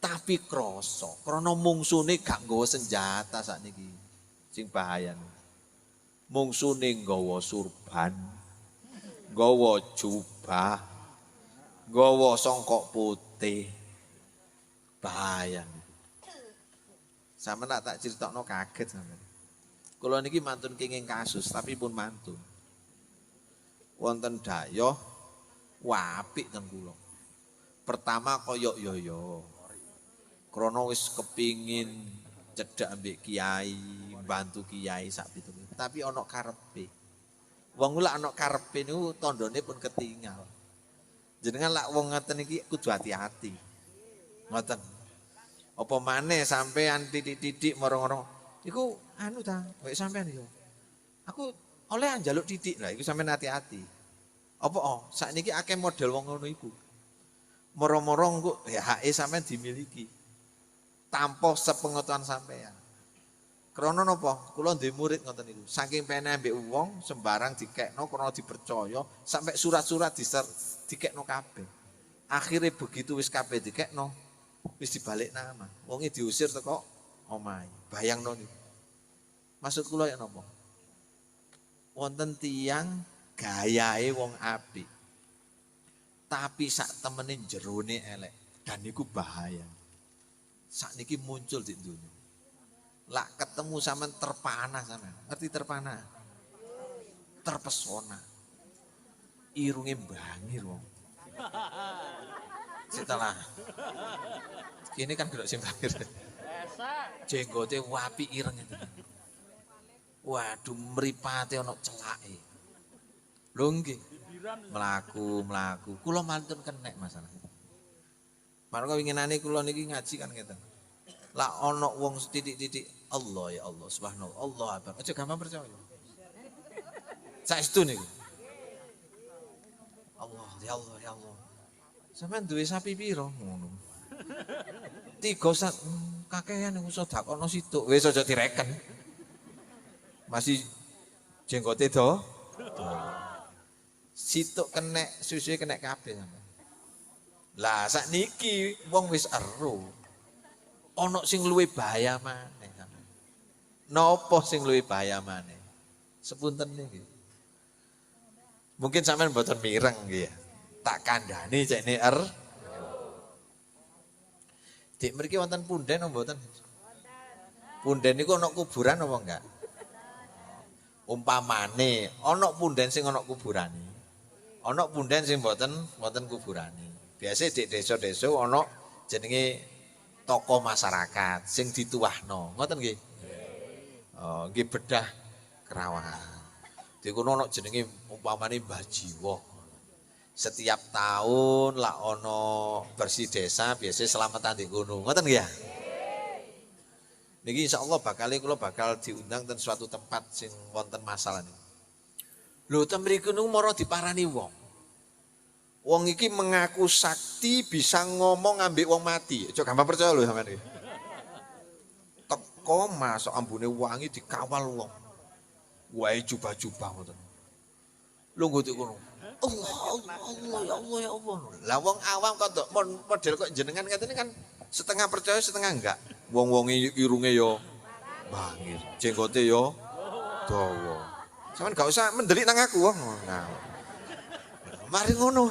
Tapi krasa, krana mungsune gak nggawa senjata sakniki. Sing bahaya. Mungsune nggawa surban, nggawa jubah, nggawa songkok putih. Bahaya. Sampeyan tak critakno kaget sampeyan. Kula niki mantun kenging kasus tapi pun mantun. Wonten dayoh apik ten kula. Pertama koyok yoyo. Krana wis kepingin cedhak ambek kiai, bantu kiai sak pitu. Tapi ana karepe. Wong lak ana karepe niku tandane pun ketinggal. Jenengan lak wong ngoten iki kudu hati-hati. Ngoten. Apa maneh sampean titik-titik marang-marang iku anu ta, kowe sampean yo. Aku oleh njaluk titik lah, iku sampean hati-hati. Apa sakniki akeh model wong ngono iku. Moro-moro engko ya HE sampean dimiliki. Tanpa sepengetahuan sampean. Krana napa? Kula duwe murid ngoten niku. Saking peneh ambek wong sembarang dikekno krana dipercaya, sampai surat-surat dikekno kabeh. Akhirnya begitu wis kabeh dikekno, wis dibalik nama. Wonge diusir teko omahe. Bayangno niku. Maksud kula ya napa? Wonten tiyang gayahe wong apik. Tapi sak temene jerone elek. Dan niku bahaya. Sakniki muncul di dunia. Lak ketemu sampean terpana sampean. Ngerti terpana? Terpesona. Irunge bangir wong. Setelah ini kan gelok sing bangir. Jenggote wapi ireng itu. Waduh mripate ana celake. Lho nggih. Mlaku. Kula mantun kenek masalah. Marga winginane kula niki ngaji kan ngeten. Lah ana wong titik-titik Allah ya Allah subhanallah Allah akbar. Aja gampang percaya. Saestu niku. Allah ya Allah ya Allah. Sampeyan duwe sapi piro ngono. 3 sak kakean niku sedekahno situk. Wis aja direken. Masih jenggote do. Situk kenek susuhe kenek kabeh sampeyan. Lah sakniki wong wis ero. Ana sing luwih bahaya maneh sampeyan. Napa sing luwih bahaya maneh? Sepunten niki. Mungkin sampean mboten mireng nggih ya. Tak kandhani cekne Dik mriki wonten punden apa mboten? Punden niku ana kuburan apa enggak? Umpamane ana punden sing ana kuburane. Ana punden sing mboten kuburane. Biasa di desa-desa ana jenenge tokoh masyarakat sing dituwahno. Ngoten nggih? Oh, nggih bedah kerawan. Di kono ana jenenge umpamane Mbah Jiwo. Setiap tahun lah ono bersih desa biasanya selamatan di gunung. Ngoten nggih ya? Niki insyaallah kula bakal diundang ten suatu tempat sing wonten masalah niku. Lho ten mriku niku mara diparani wong. Wong iki mengaku sakti bisa ngomong ambek wong mati. Aja gampang percaya lho sampean iki. Teko masuk ambune wangi dikawal wong. Wae jubah-jubah ngoten. Lho nggo kono. Allah ya Allah. Lah wong awam kok model kok jenengan katene kan setengah percaya setengah enggak. Wong-wonge irunge yo bangir, jenggote yo dawa. Sampeyan gak usah mendelik nang aku wong. Mari ngono.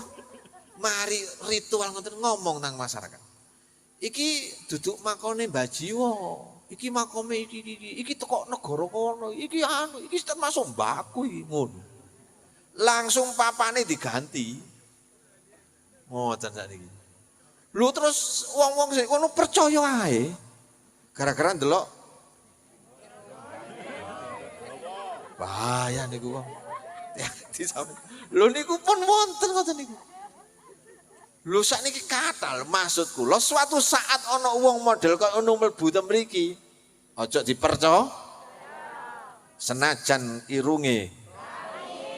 Mari ritual ngoten ngomong nang masyarakat. Iki duduk makone Mbah Jiwo. Iki makome iki teko negara kono. Iki termasuk mbakku iki ngono. Langsung papane diganti. Ngoten sakniki. Lho terus wong-wong sing kono percaya ae. Gara-gara ndelok bahaya niku wong. Lho niku pun wonten ngoten niku. Lho sakniki kathah maksud kula suatu saat ana wong model kaya ngono mlebu ten mriki. Aja dipercaya. Senajan irunge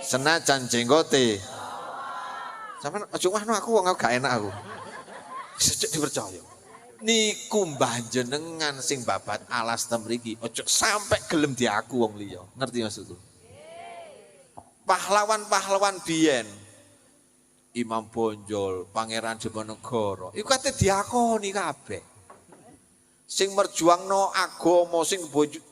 senajan jenggote. Sampeyan aja ngahno aku wong gak enak aku. Sejak dipercaya. Niku mbah jenengan sing babat alas ten mriki aja sampai gelem diaku wong liya. Ngerti maksudku? Pahlawan-pahlawan biyen Imam Bonjol, Pangeran Diponegoro, iku kate diakoni kabeh. Sing merjuangno agama, sing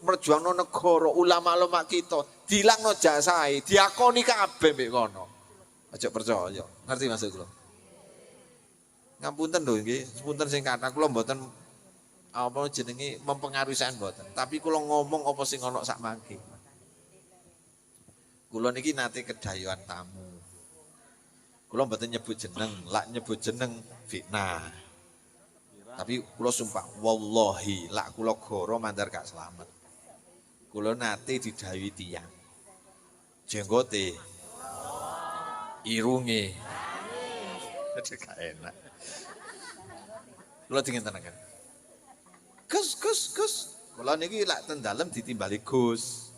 merjuangno negara, ulama-ulama kita, dilangno jasae, diakoni kabeh mek kono. Aja percaya, ngerti maksud kula? Ngapunten lho nggih, sepunten sing kathah kula mboten apa jenenge mempengaruhi sampean mboten, tapi kula ngomong apa sing ana sak mangke. Kula niki nate kedayuhan tamu. Kula mboten nyebut jeneng, lak nyebut jeneng fitnah. Tapi kula sumpah wallahi lak kula goro mandar gak selamat. Kula nate didhawuhi tiyang. Jenggote irunge gak enak. Kula dingin tenaga. Gus. Kula niki lak ten dalem ditimbali Gus.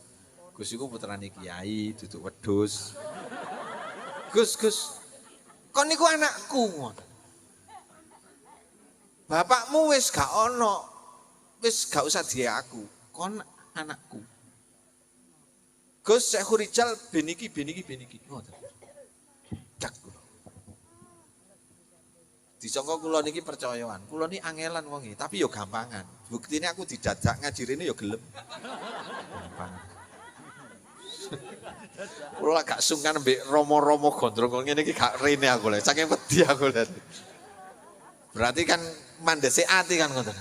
Gus iku putrane kiai, duduk wedhus. Gus, kon niku anakku ngono. Bapakmu wis gak ono, wis gak usah dia aku, kon anakku. Gus Syekh Rijal ben iki. Ngoten. Dak kula. Disangka kula niki percayaan, kula niki angelan wong iki, tapi yo gampangan. Buktine aku didadak ngaji rene yo gelem. Gampang. Kula gak sungkan mbek romo-romo gondrong ngene iki gak rene aku lho, saking wedi aku lho. Berarti kan mandhese ati kan ngoten.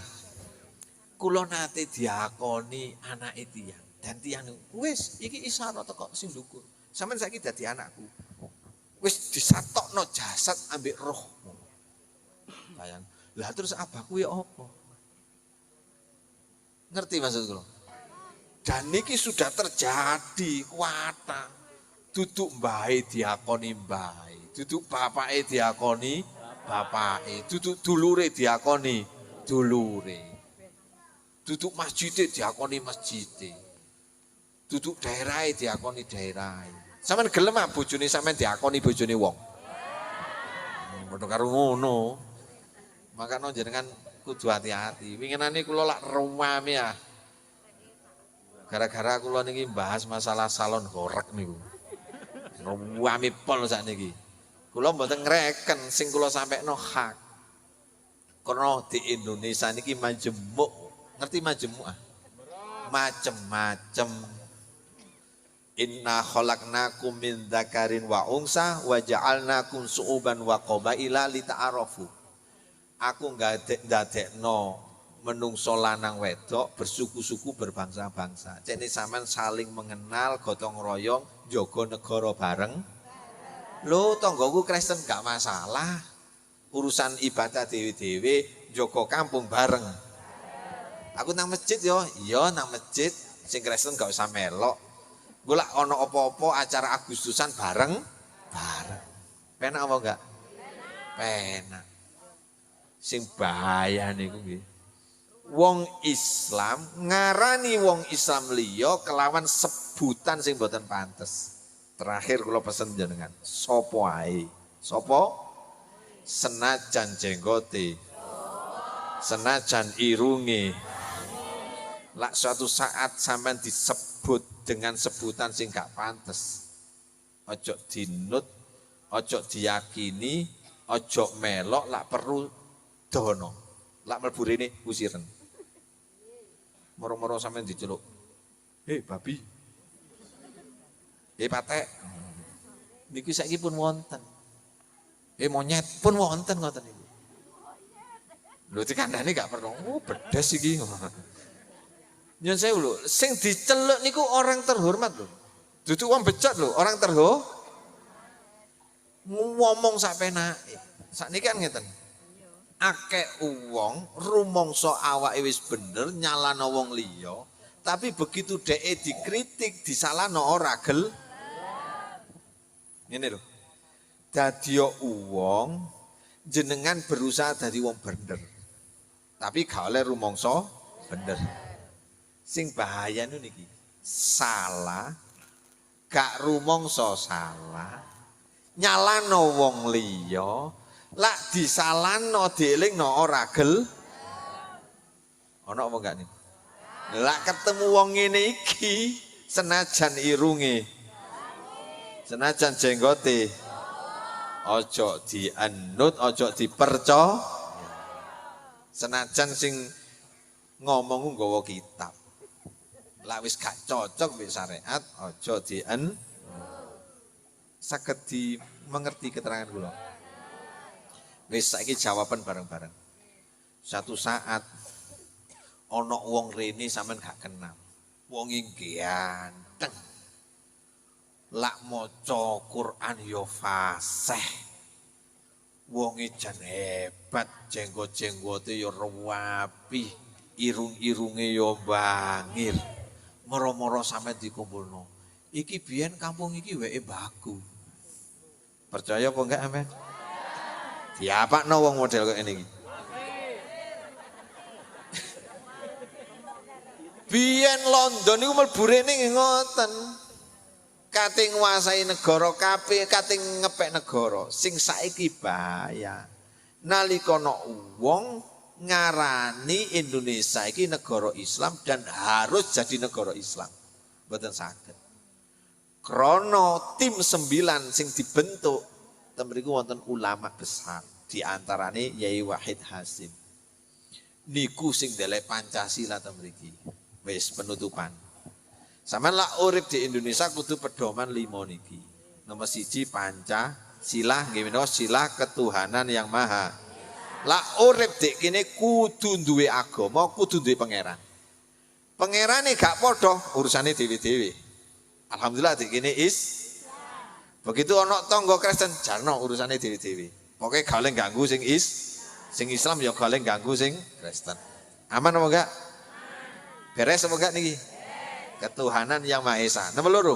Kula nate diakoni anake tiyang. Dan tiyang wis iki isyarat teko sing ndukur. Sampeyan saiki dadi anakku. Wis disatokno jasad ambek roh. Bayang. Lah terus abahku ya apa? Ngerti maksud kula? Dan niki sudah terjadi kuwata. Duduk mbahe diakoni mbahe, duduk bapake diakoni bapake, duduk dulure diakoni dulure. Duduk masjide diakoni masjide. Duduk daerahe diakoni daerahe. Sampeyan gelem ah bojone sampeyan diakoni bojone wong. Padha karo ngono. Makanya jenengan kudu hati-hati. Winginane kula lak rumame ah. Gara-gara kula niki bahas masalah salon horek niku. Ruwami pol sakniki. Kula mboten ngreken sing kula sampekno hak. Karena di Indonesia niki majemuk. Ngerti majemuk ah? Macem-macem. Inna khalaqnakum min dzakarin wa unsa wa ja'alnakum su'uban wa qabaila lita'arafu. Aku ndadekno menungso lanang wedok bersuku-suku berbangsa-bangsa. Cene sampean saling mengenal, gotong royong, jaga negara bareng. Lho tanggoku Kristen gak masalah. Urusan ibadah dewe-dewe, jaga kampung bareng. Aku nang masjid yo, iya nang masjid, sing Kristen gak usah melok. Gula ono opo-opo acara Agustusan bareng. Penak apa enggak? Penak. Sing bahaya niku nggih. Wong Islam ngarani wong Islam liya kelawan sebutan sing boten pantes. Terakhir kula pesen jenengan, sapa ae? Sapa? Senajan jenggote. Senajan irunge. Lak suatu saat sampean disebut dengan sebutan sing gak pantes. Ojo dinut, ojo diyakini, ojo melok, lak perlu dono. Lak mlebu rene usiren. Moro-moro sampean diceluk. Hei babi. Hei patek. Niki saiki pun wonten. Hei monyet pun wonten ngoten niku. Lho dikandani gak perlu. Oh bedes iki. Nyun sewu lho, sing diceluk niku orang terhormat lho. Dudu wong becek lho, orang terhormat. Ngomong sak penake. Sakniki kan ngeten. Akeh wong rumangsa awake wis bener nyalano wong liya, tapi begitu dheke dikritik disalahno ora gel. Ngene lho. Dadi wong jenengan berusaha dadi wong bener. Tapi gak oleh rumangsa bener. Sing bahaya niki salah gak rumangsa salah nyalano wong liya lak disalahno dielingno ora gel ana apa enggak nih lak ketemu wong ngene iki senajan irunge senajan jenggote ojo dienut ojo dipercaya senajan sing ngomong nggawa kitab. Lah wis gak cocok mbek syariat aja dien saged dimengerti keterangan kula. Wis saiki jawaban bareng-bareng. Satu saat ana wong rene sampean gak kenal. Wong iki ganteng. Lak maca Quran ya fasih. Wonge jan hebat, jenggot-jenggote ya rapi, irung-irunge ya bangir. Moro-moro sampe dikumpulno. Iki biyen kampung iki weke baku. Percaya apa enggak sampean? Diapakno wong model kok ngene iki. Biyen London niku mlebu rene ngoten. kate nguasai negara kabeh, kate ngepek negara. Sing saiki bahaya. Nalika ana wong ngarani Indonesia iki negara Islam dan harus jadi negara Islam. Mboten saged. Krana tim 9 sing dibentuk temriku wonten ulama besar, di antarane Yai Wahid Hasyim. Niku sing ndelek Pancasila temriki. Wis penutupan. Sampeyan lak urip di Indonesia kudu pedoman 5 niki. Nomor 1 Pancasila, nggih menika sila ketuhanan yang maha. Lak urip dik kene kudu duwe agama, kudu duwe pangeran. Pangerane gak padha, urusane dhewe-dhewe. Alhamdulillah dik kene begitu ana tangga Kristen, jarno urusane dhewe-dhewe. Pokoke gak oleh ganggu sing Islam ya gak oleh ganggu sing Kristen. Aman apa enggak? Beres apa enggak niki? Ketuhanan yang Maha Esa. Nomor 2.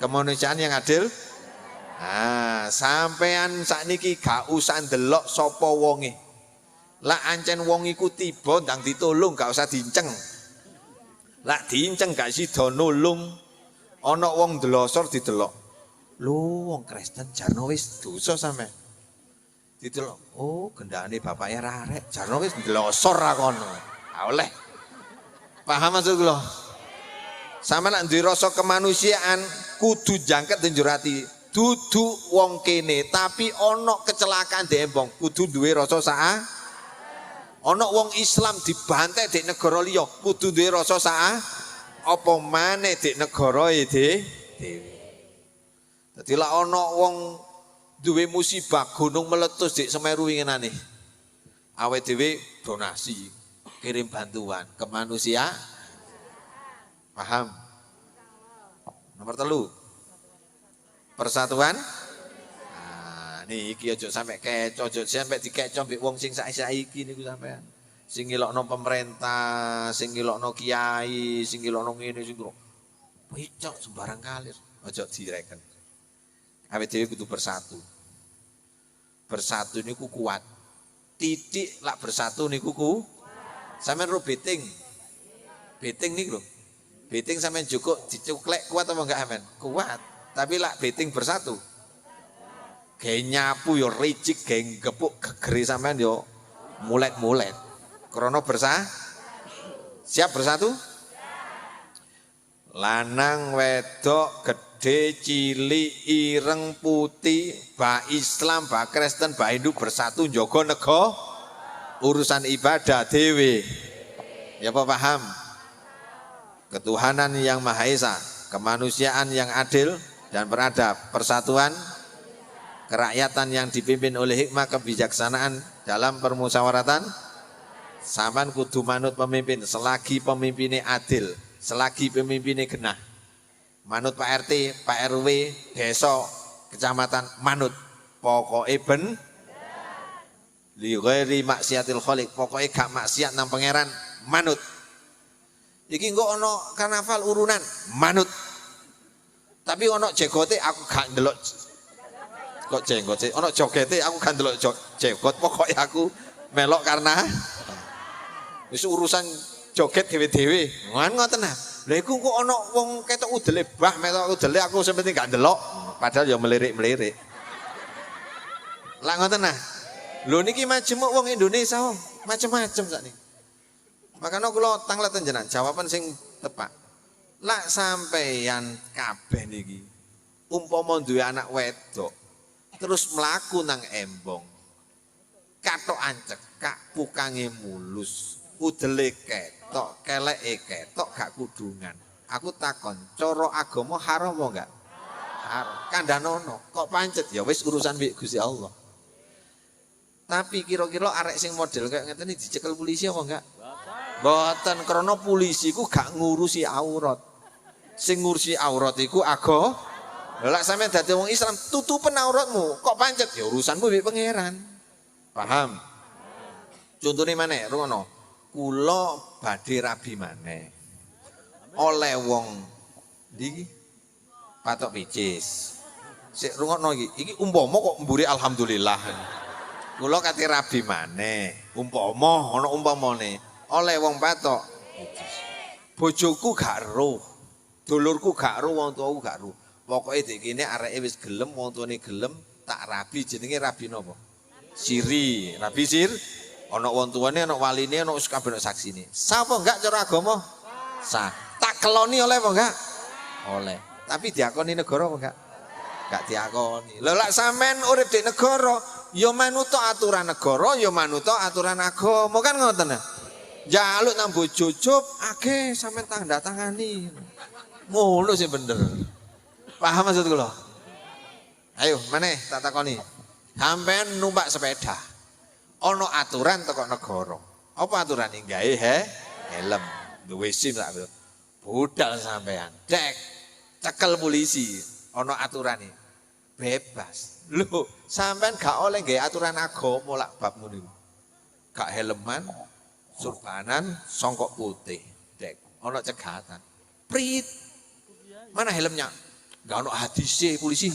Kemanusiaan yang adil. Nah, sampean sakniki gak usah ndelok sapa wonge. Lah ancen wong iku tiba ndang ditulung gak usah diinceng. Lah diinceng gak sida nulung. Ana wong ndelosor didelok. Lho wong Kristen jarno wis dosa sampean. Didelok. Oh, gendane bapake arek. Jarno wis ndelosor ra kono. Ha oleh. Paham maksud kula? Sampeyan nek duwe rasa kemanusiaan kudu jangket njur ati. Dudu wong kene tapi ana kecelakaan dembong kudu duwe rasa saah. Ana wong Islam dibantai di negara liya kudu duwe rasa saah. Apa maneh di negara dhewe. Dadi lak ana wong duwe musibah gunung meletus di Semeru winginane. Awake dhewe donasi, kirim bantuan kemanusiaan. Paham? Nomor 3. Persatuan. Nah, niki aja sampai keco, aja sampai dikeco mbek wong sing saiki niku sampean. Sing ngelokno pemerintah, sing ngelokno kiai, sing ngelokno ngene sing kok picok sembarang kalir. Aja direken. Awake dhewe kudu bersatu. Bersatu niku kuat. Titik lak bersatu niku ku. Sampeyan ro beting. Beting niku lho. Beting sampeyan jukuk dicuklek kuat apa enggak amen? Kuat. Tapi lak beting bersatu. Gawe nyapu yo ricik, gawe gepuk gegere sampean yo mulet-mulet. Krana siap bersatu? Lanang wedok gede cilik ireng putih, ba Islam, ba Kristen, ba Hindu bersatu njaga negara urusan ibadah dhewe. Ya apa paham? Ketuhanan yang Maha Esa, kemanusiaan yang adil dan beradab, persatuan, kerakyatan yang dipimpin oleh hikmah kebijaksanaan dalam permusyawaratan. Sampean kudu manut pemimpin selagi pemimpinnya adil, selagi pemimpinnya genah. Manut Pak RT, Pak RW, desa, kecamatan manut. Pokoke ben li ghairi maksiatil khaliq, pokoke gak maksiat nang pangeran, manut. Iki engko ana karnaval urunan, manut. Tapi ana jegote aku gak ndelok. Kok jenggot sih? Ana jogete aku gak ndelok jenggot, pokoke aku melok karena wis urusan joget dhewe-dhewe. Ngoten nah. Lha iku kok ana wong ketok udele bah, metok udele aku sepenting gak ndelok, padahal ya melirik-melirik. Lah ngoten nah. Lho niki majemuk wong Indonesia wong, macem-macem sakniki. Makanya kula tangleten jenengan jawaban sing tepat. Lah sampeyan kabeh niki umpama duwe anak wedok terus mlaku nang embong. Katokan cekak, pukange mulus, udele ketok, keleke ketok gak kudungan. Aku takon, cara agama haram apa enggak? Haram. Kandhanono, kok pancet ya wis urusan mbek Gusti Allah. Tapi kira-kira arek sing model kayak ngeten iki dicekel polisi apa enggak? Mboten, krana polisi ku gak ngurusi aurat. Sing ngurusi aurat iku agama. Lah sampeyan dadi wong Islam tutupen auratmu, kok pancet ya urusanmu mbek pangeran. Paham? Contone maneh, rungono. Kula badhe rabi maneh. Oleh wong iki patok picis. Sik rungono iki. Iki umpama kok mburi alhamdulillah. Kula kate rabi maneh. Umpama ana umpamane oleh wong patok picis. Bojoku gak roh. Dulurku gak ro, wong tuaku gak ro. Pokoke dek kene areke wis gelem, wong tuane gelem, tak rabi jenenge rabi napa? Siri, rabi sir. Ana wong tuane, ana waline, ana wis kabeh saksine. Sapa enggak cara agama? Sah. Tak keloni oleh apa enggak? Oleh. Tapi diakoni negara apa enggak? Enggak diakoni. Lha lak sampean urip di negara, ya manut aturan negara, ya manut aturan agama, kan ngoten ya. Jaluk nang bojo job akeh sampean tanda tangani. Ngono sih bener. Paham maksud kula? Ayo, maneh tak takoni. Sampean numpak sepeda. Ana aturan teko negara. Apa aturane? Gawe helm, duwe SIM tak budal sampean. Cek cekel polisi. Ana aturane. Bebas. Lho, sampean gak oleh gawe aturan agama lak bab ngono. Gak helman, surbanan, songkok putih. Dek, ana cegatan. Prit. Mana helmnya? Gak ono hadise polisi.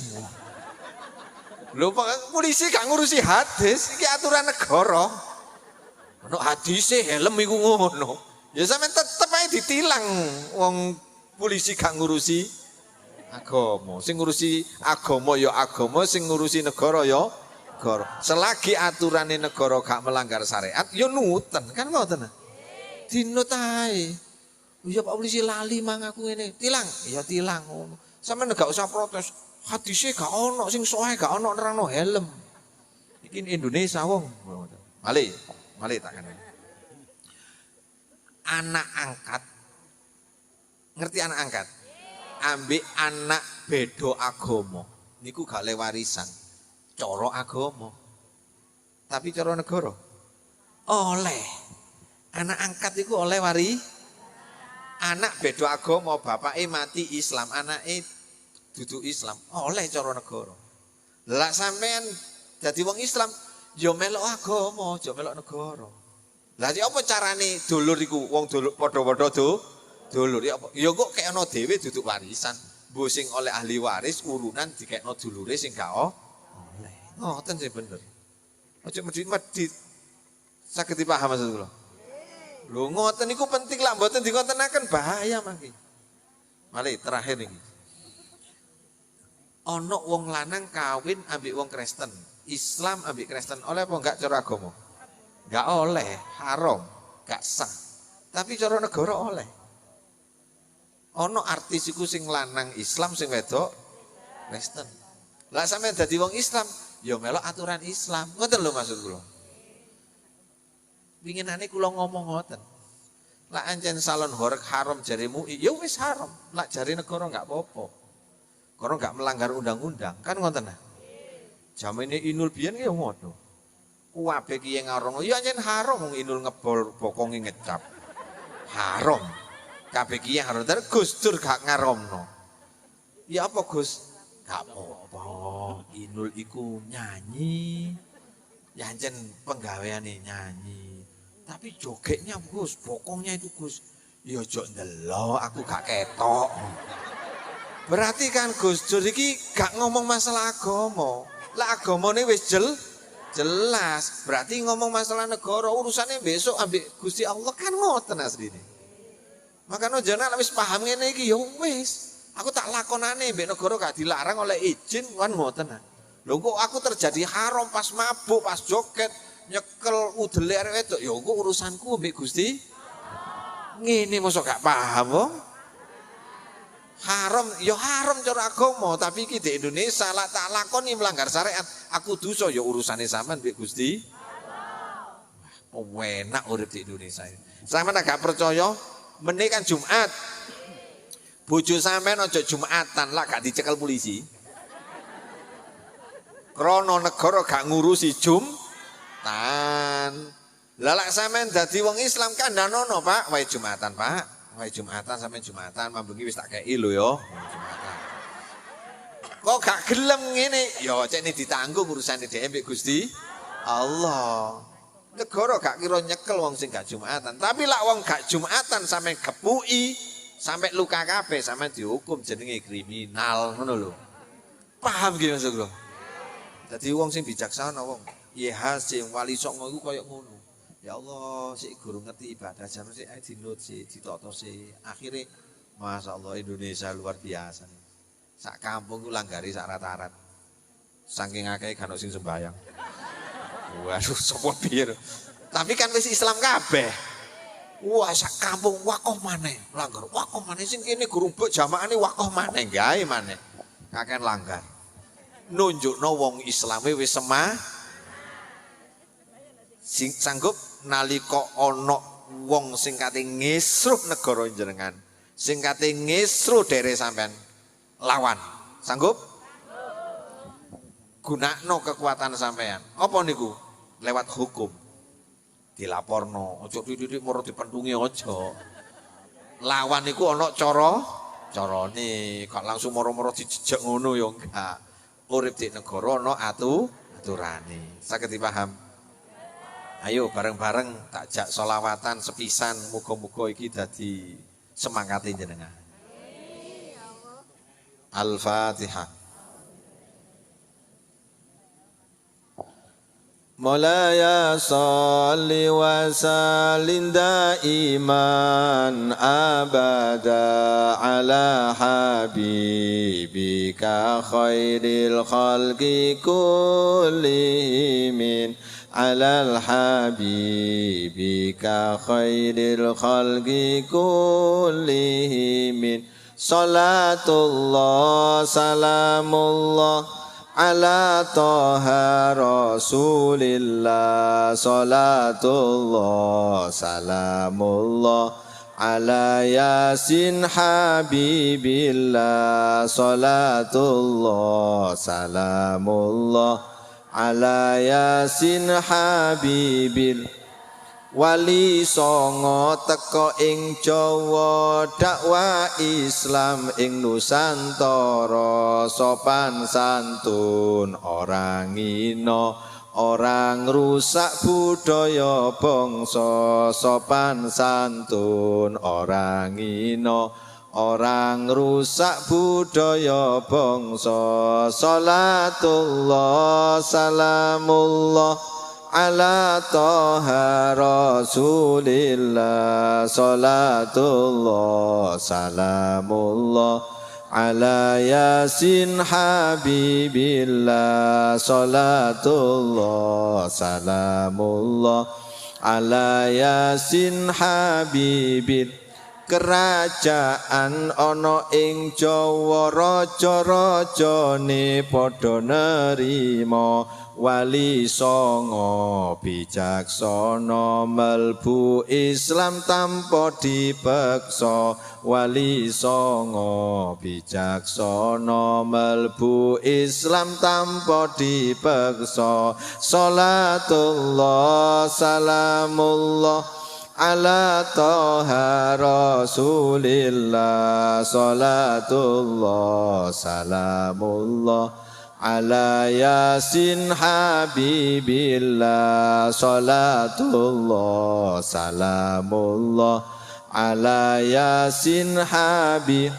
Lho polisi gak ngurusi hadis, iki aturan negara. Ono hadise helm iku ngono. Ya sampean tetep ae ditilang wong polisi gak ngurusi agama. Sing ngurusi agama ya agama, sing ngurusi negara ya negara. Selagi aturane negara gak melanggar syariat ya nuten, kan ngoten. Dinut ae. Ya Pak polisi lali mang aku ngene. Tilang, ya tilang ngono. Sampeyan gak usah protes. Hadise gak ono sing soe gak ono nerangno helm. Iki Indonesia wong. Malih tak kan. Anak angkat. Ngerti anak angkat? Ambek anak beda agama. Niku gak le warisan. Cara agama. Tapi cara negara oleh. Anak angkat iku oleh anak beda agama, bapake mati Islam, anake dudu Islam, oleh cara negara. Lah sampean dadi wong Islam, ya melok agama, aja melok negara. Lah apa carane dulur iku wong dulur padha-padha dulur ya apa? Ya kok kekno dhewe dudu warisan. Mbok sing oleh ahli waris urunan dikekno dulure sing gak oleh. Ngoten sih bener. Aja medhit-medhit. Saged dipaham maksud kula? Lho ngoten niku penting lah, mboten dikontenaken bahaya mangke. Malih terakhir iki. Ana wong lanang kawin ambek wong Kristen, Islam ambek Kristen, oleh apa enggak cara agama? Enggak oleh, haram, enggak sah. Tapi cara negara oleh. Ana artis iku sing lanang Islam, sing wedok Kristen. Lah sampeyan dadi wong Islam, ya melok aturan Islam. Ngoten lho maksud kula. Winginane kula ngomong ngoten. Lah ancen salon horeg haram jarimu, ya wis haram. Lah jari negara enggak apa-apa. Karena enggak melanggar undang-undang, kan ngoten nah. Jamane Inul biyen ya ngono. Kuwabe kiye ngarono, ya ancen haram wong Inul ngebol bokonge ngecap. Haram. Kabeh kiye haram, tapi Gus Dur gak ngaromno. Ya apa Gus? Gak apa-apa. Inul iku nyanyi. Ya ancen penggaweane nyanyi. Tapi jogetnya Gus, bokongnya itu Gus. Ya ojo ndelok, aku gak ketok. Berarti kan Gus Dur iki gak ngomong masalah agama. Lah agamane wis jelas. Berarti ngomong masalah negara, urusannya besok ambek Gusti Allah, kan ngoten asline. Makanya jenengan wis paham ngene iki ya wis. Aku tak lakonane mbek negara gak dilarang oleh izin, kan ngoten. Lho kok aku terjadi haram pas mabuk, pas joget, nyekel udele arek wedok, ya kok urusanku mbek Gusti. Ngene mosok gak paham wong. Haram, ya haram cara agama, tapi iki di Indonesia lah tak lakoni melanggar syariat, aku dosa ya urusane sampean mbek Gusti. Wah, enak urip di Indonesia. Sampeyan gak percaya, meneh kan Jumat. Bojo sampean aja Jumatan lah gak dicekel polisi. Krono negara gak ngurusi Jumatan. Lah lak sampean dadi wong Islam kandhanono, Pak, wae Jumatan, Pak. Wae Jumatan sampean Jumatan, mambengi wis tak kei lho ya. Jumatan. Kok gak gelem ngene? Ya cekne ditanggung urusane dhewe mbek Gusti Allah. Negara gak kira nyekel wong sing gak Jumatan, tapi lak wong gak Jumatan sampe kepuki, sampe luka kabeh, sampe dihukum jenenge kriminal, ngono lho. Paham ki maksud kula? Dadi wong sing bijaksana wong, ya sing wali songo iku koyo ngono. Ya Allah, sik guru ngerti ibadah jan sik ae dinut sik ditata sik. Akhire Masya Allah Indonesia luar biasa. Sak kampung ku langgari sak rat-rat. Saking akeh kan sing sembayang. Waduh sapa piye. Tapi kan wis Islam kabeh. Wah sak kampung wakoh maneh langgar. Wakoh maneh sing kene grubuk jamaahane wakoh maneh gawe maneh. Kakek langgar. Nunjukno wong Islame wis sing sanggup nalika ana wong sing kate ngisruh negara jenengan, sing kate ngisruh dere sampean lawan. Sanggup? Gunakno kekuatan sampean. Apa niku? Lewat hukum. Dilaporno, aja titik moro dipentungi aja. Lawan niku ana carane, kok langsung moro-moro dijejek ngono ya enggak. Urip di negara ana aturane. Saged dipaham? Ayo bareng-bareng tak jak sholawatan sepisan, muga-muga iki dadi semangate jenengan. Al-Fatihah. Maulaya sholli wa sallim daiman abada ala habibika khairil khalqi kullihim alal habibika khairil khalqi kullihim salatullah salamullah ala toha rasulillah salatullah salamullah ala yasin habibillah salatullah salamullah ala yasin habibil wali songo teko ing Jawa dakwah Islam ing Nusantara sopan santun orang ngino orang rusak budaya bangsa sopan santun orang ngino orang rusak budaya bangsa salatullah salamullah ala toha rasulillah salatullah salamullah ala yasin habibillah salatullah salamullah ala yasin habibillah kerajaan ana ing Jawa raja-rajane padha nerima wali songo bijaksana melbu Islam tanpa dipeksa wali songo bijaksana melbu Islam tanpa dipeksa salatullah salamullah ala toha rasulillah salatullah salamullah ala yasin habibillah salatullah salamullah ala yasin habib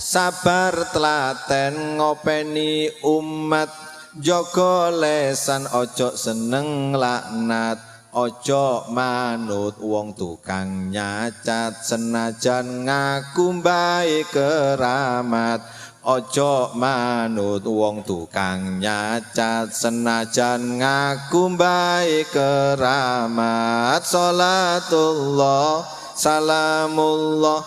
sabar telaten ngopeni umat jaga lesan ojo seneng laknat ojo manut wong tukang nyacat senajan ngaku baik keramat ojo manut wong tukang nyacat senajan ngaku baik keramat salatullah salamullah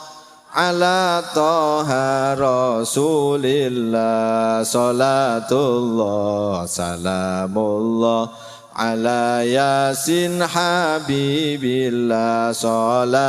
ala toha rasulillah salatullah salamullah ala yasin habibillah salatullah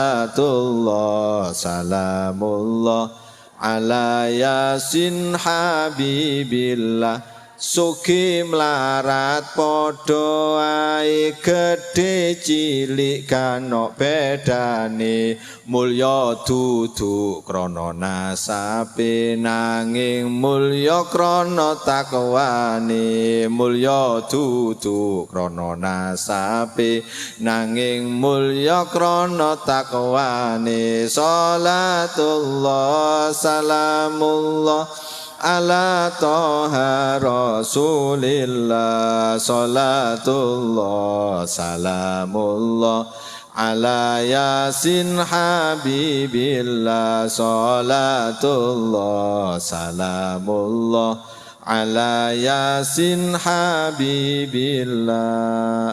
salamullah ala yasin habibillah sugi melarat podo ae gedhe cilik kanok bedane mulya dudu krana nasabe nanging mulya krana takwane mulya dudu krana nasabe nanging mulya krana takwane salatullah salamullah ala toha rasulillah salatullah salamullah ala yasin habibillah salatullah salamullah ala yasin habibillah.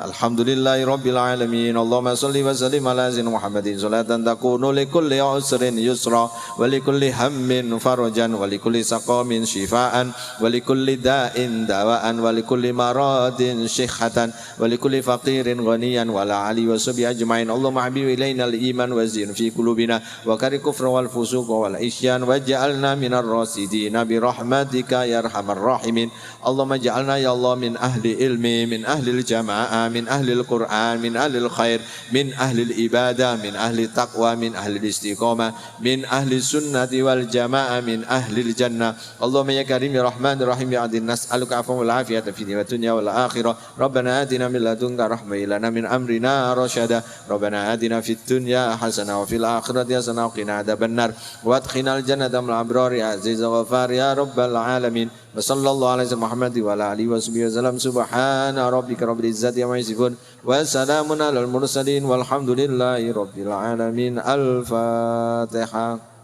Alhamdulillahi rabbil alamin. Allahumma salli wa sallim ala sayyidina Muhammadin salatan takunu li kulli usrin yusra wa li kulli hammin farajan wa li kulli saqamin shifaan wa li kulli da'in dawaan wa li kulli maradin shihatan wa li kulli faqirin ghaniyan wa la ali wa sahbi ajmain. Allahumma habib ilaina al-iman wa zin fi qulubina wa kari kufra wal fusuq wal isyan waj'alna minar rasidin bi rahmatika ya arhamar rahimin. Allahumma ja'alna ya Allah min ahli ilmi, min ahli al-jama'ah, min ahli al-Qur'an, min ahli al-khair, min ahli al-ibadah, min ahli taqwa, min ahli al-istiqamah, min ahli sunnati wal jama'ah, min ahli al-jannah. Allahumma ya karim ya rahman ya rahim ya adil, nas'aluka afwa wal afiyata fid dunya wal akhirah. Rabbana atina min ladunka rahmah lana min amrina rasyada. Rabbana atina fid dunya hasanah wa fil akhirati hasanah wa qina adzabannar. Wa adkhilnal jannata ma'al abrar ya aziz wa ghafar ya rabbal alamin. Wa sallallahu alaihi Muhammad wa ala alihi wa sahbihi wasallam. Subhana rabbika rabbil izzati amma yasifun wa salamun alal mursalin walhamdulillahi rabbil alamin. Al-Fatihah.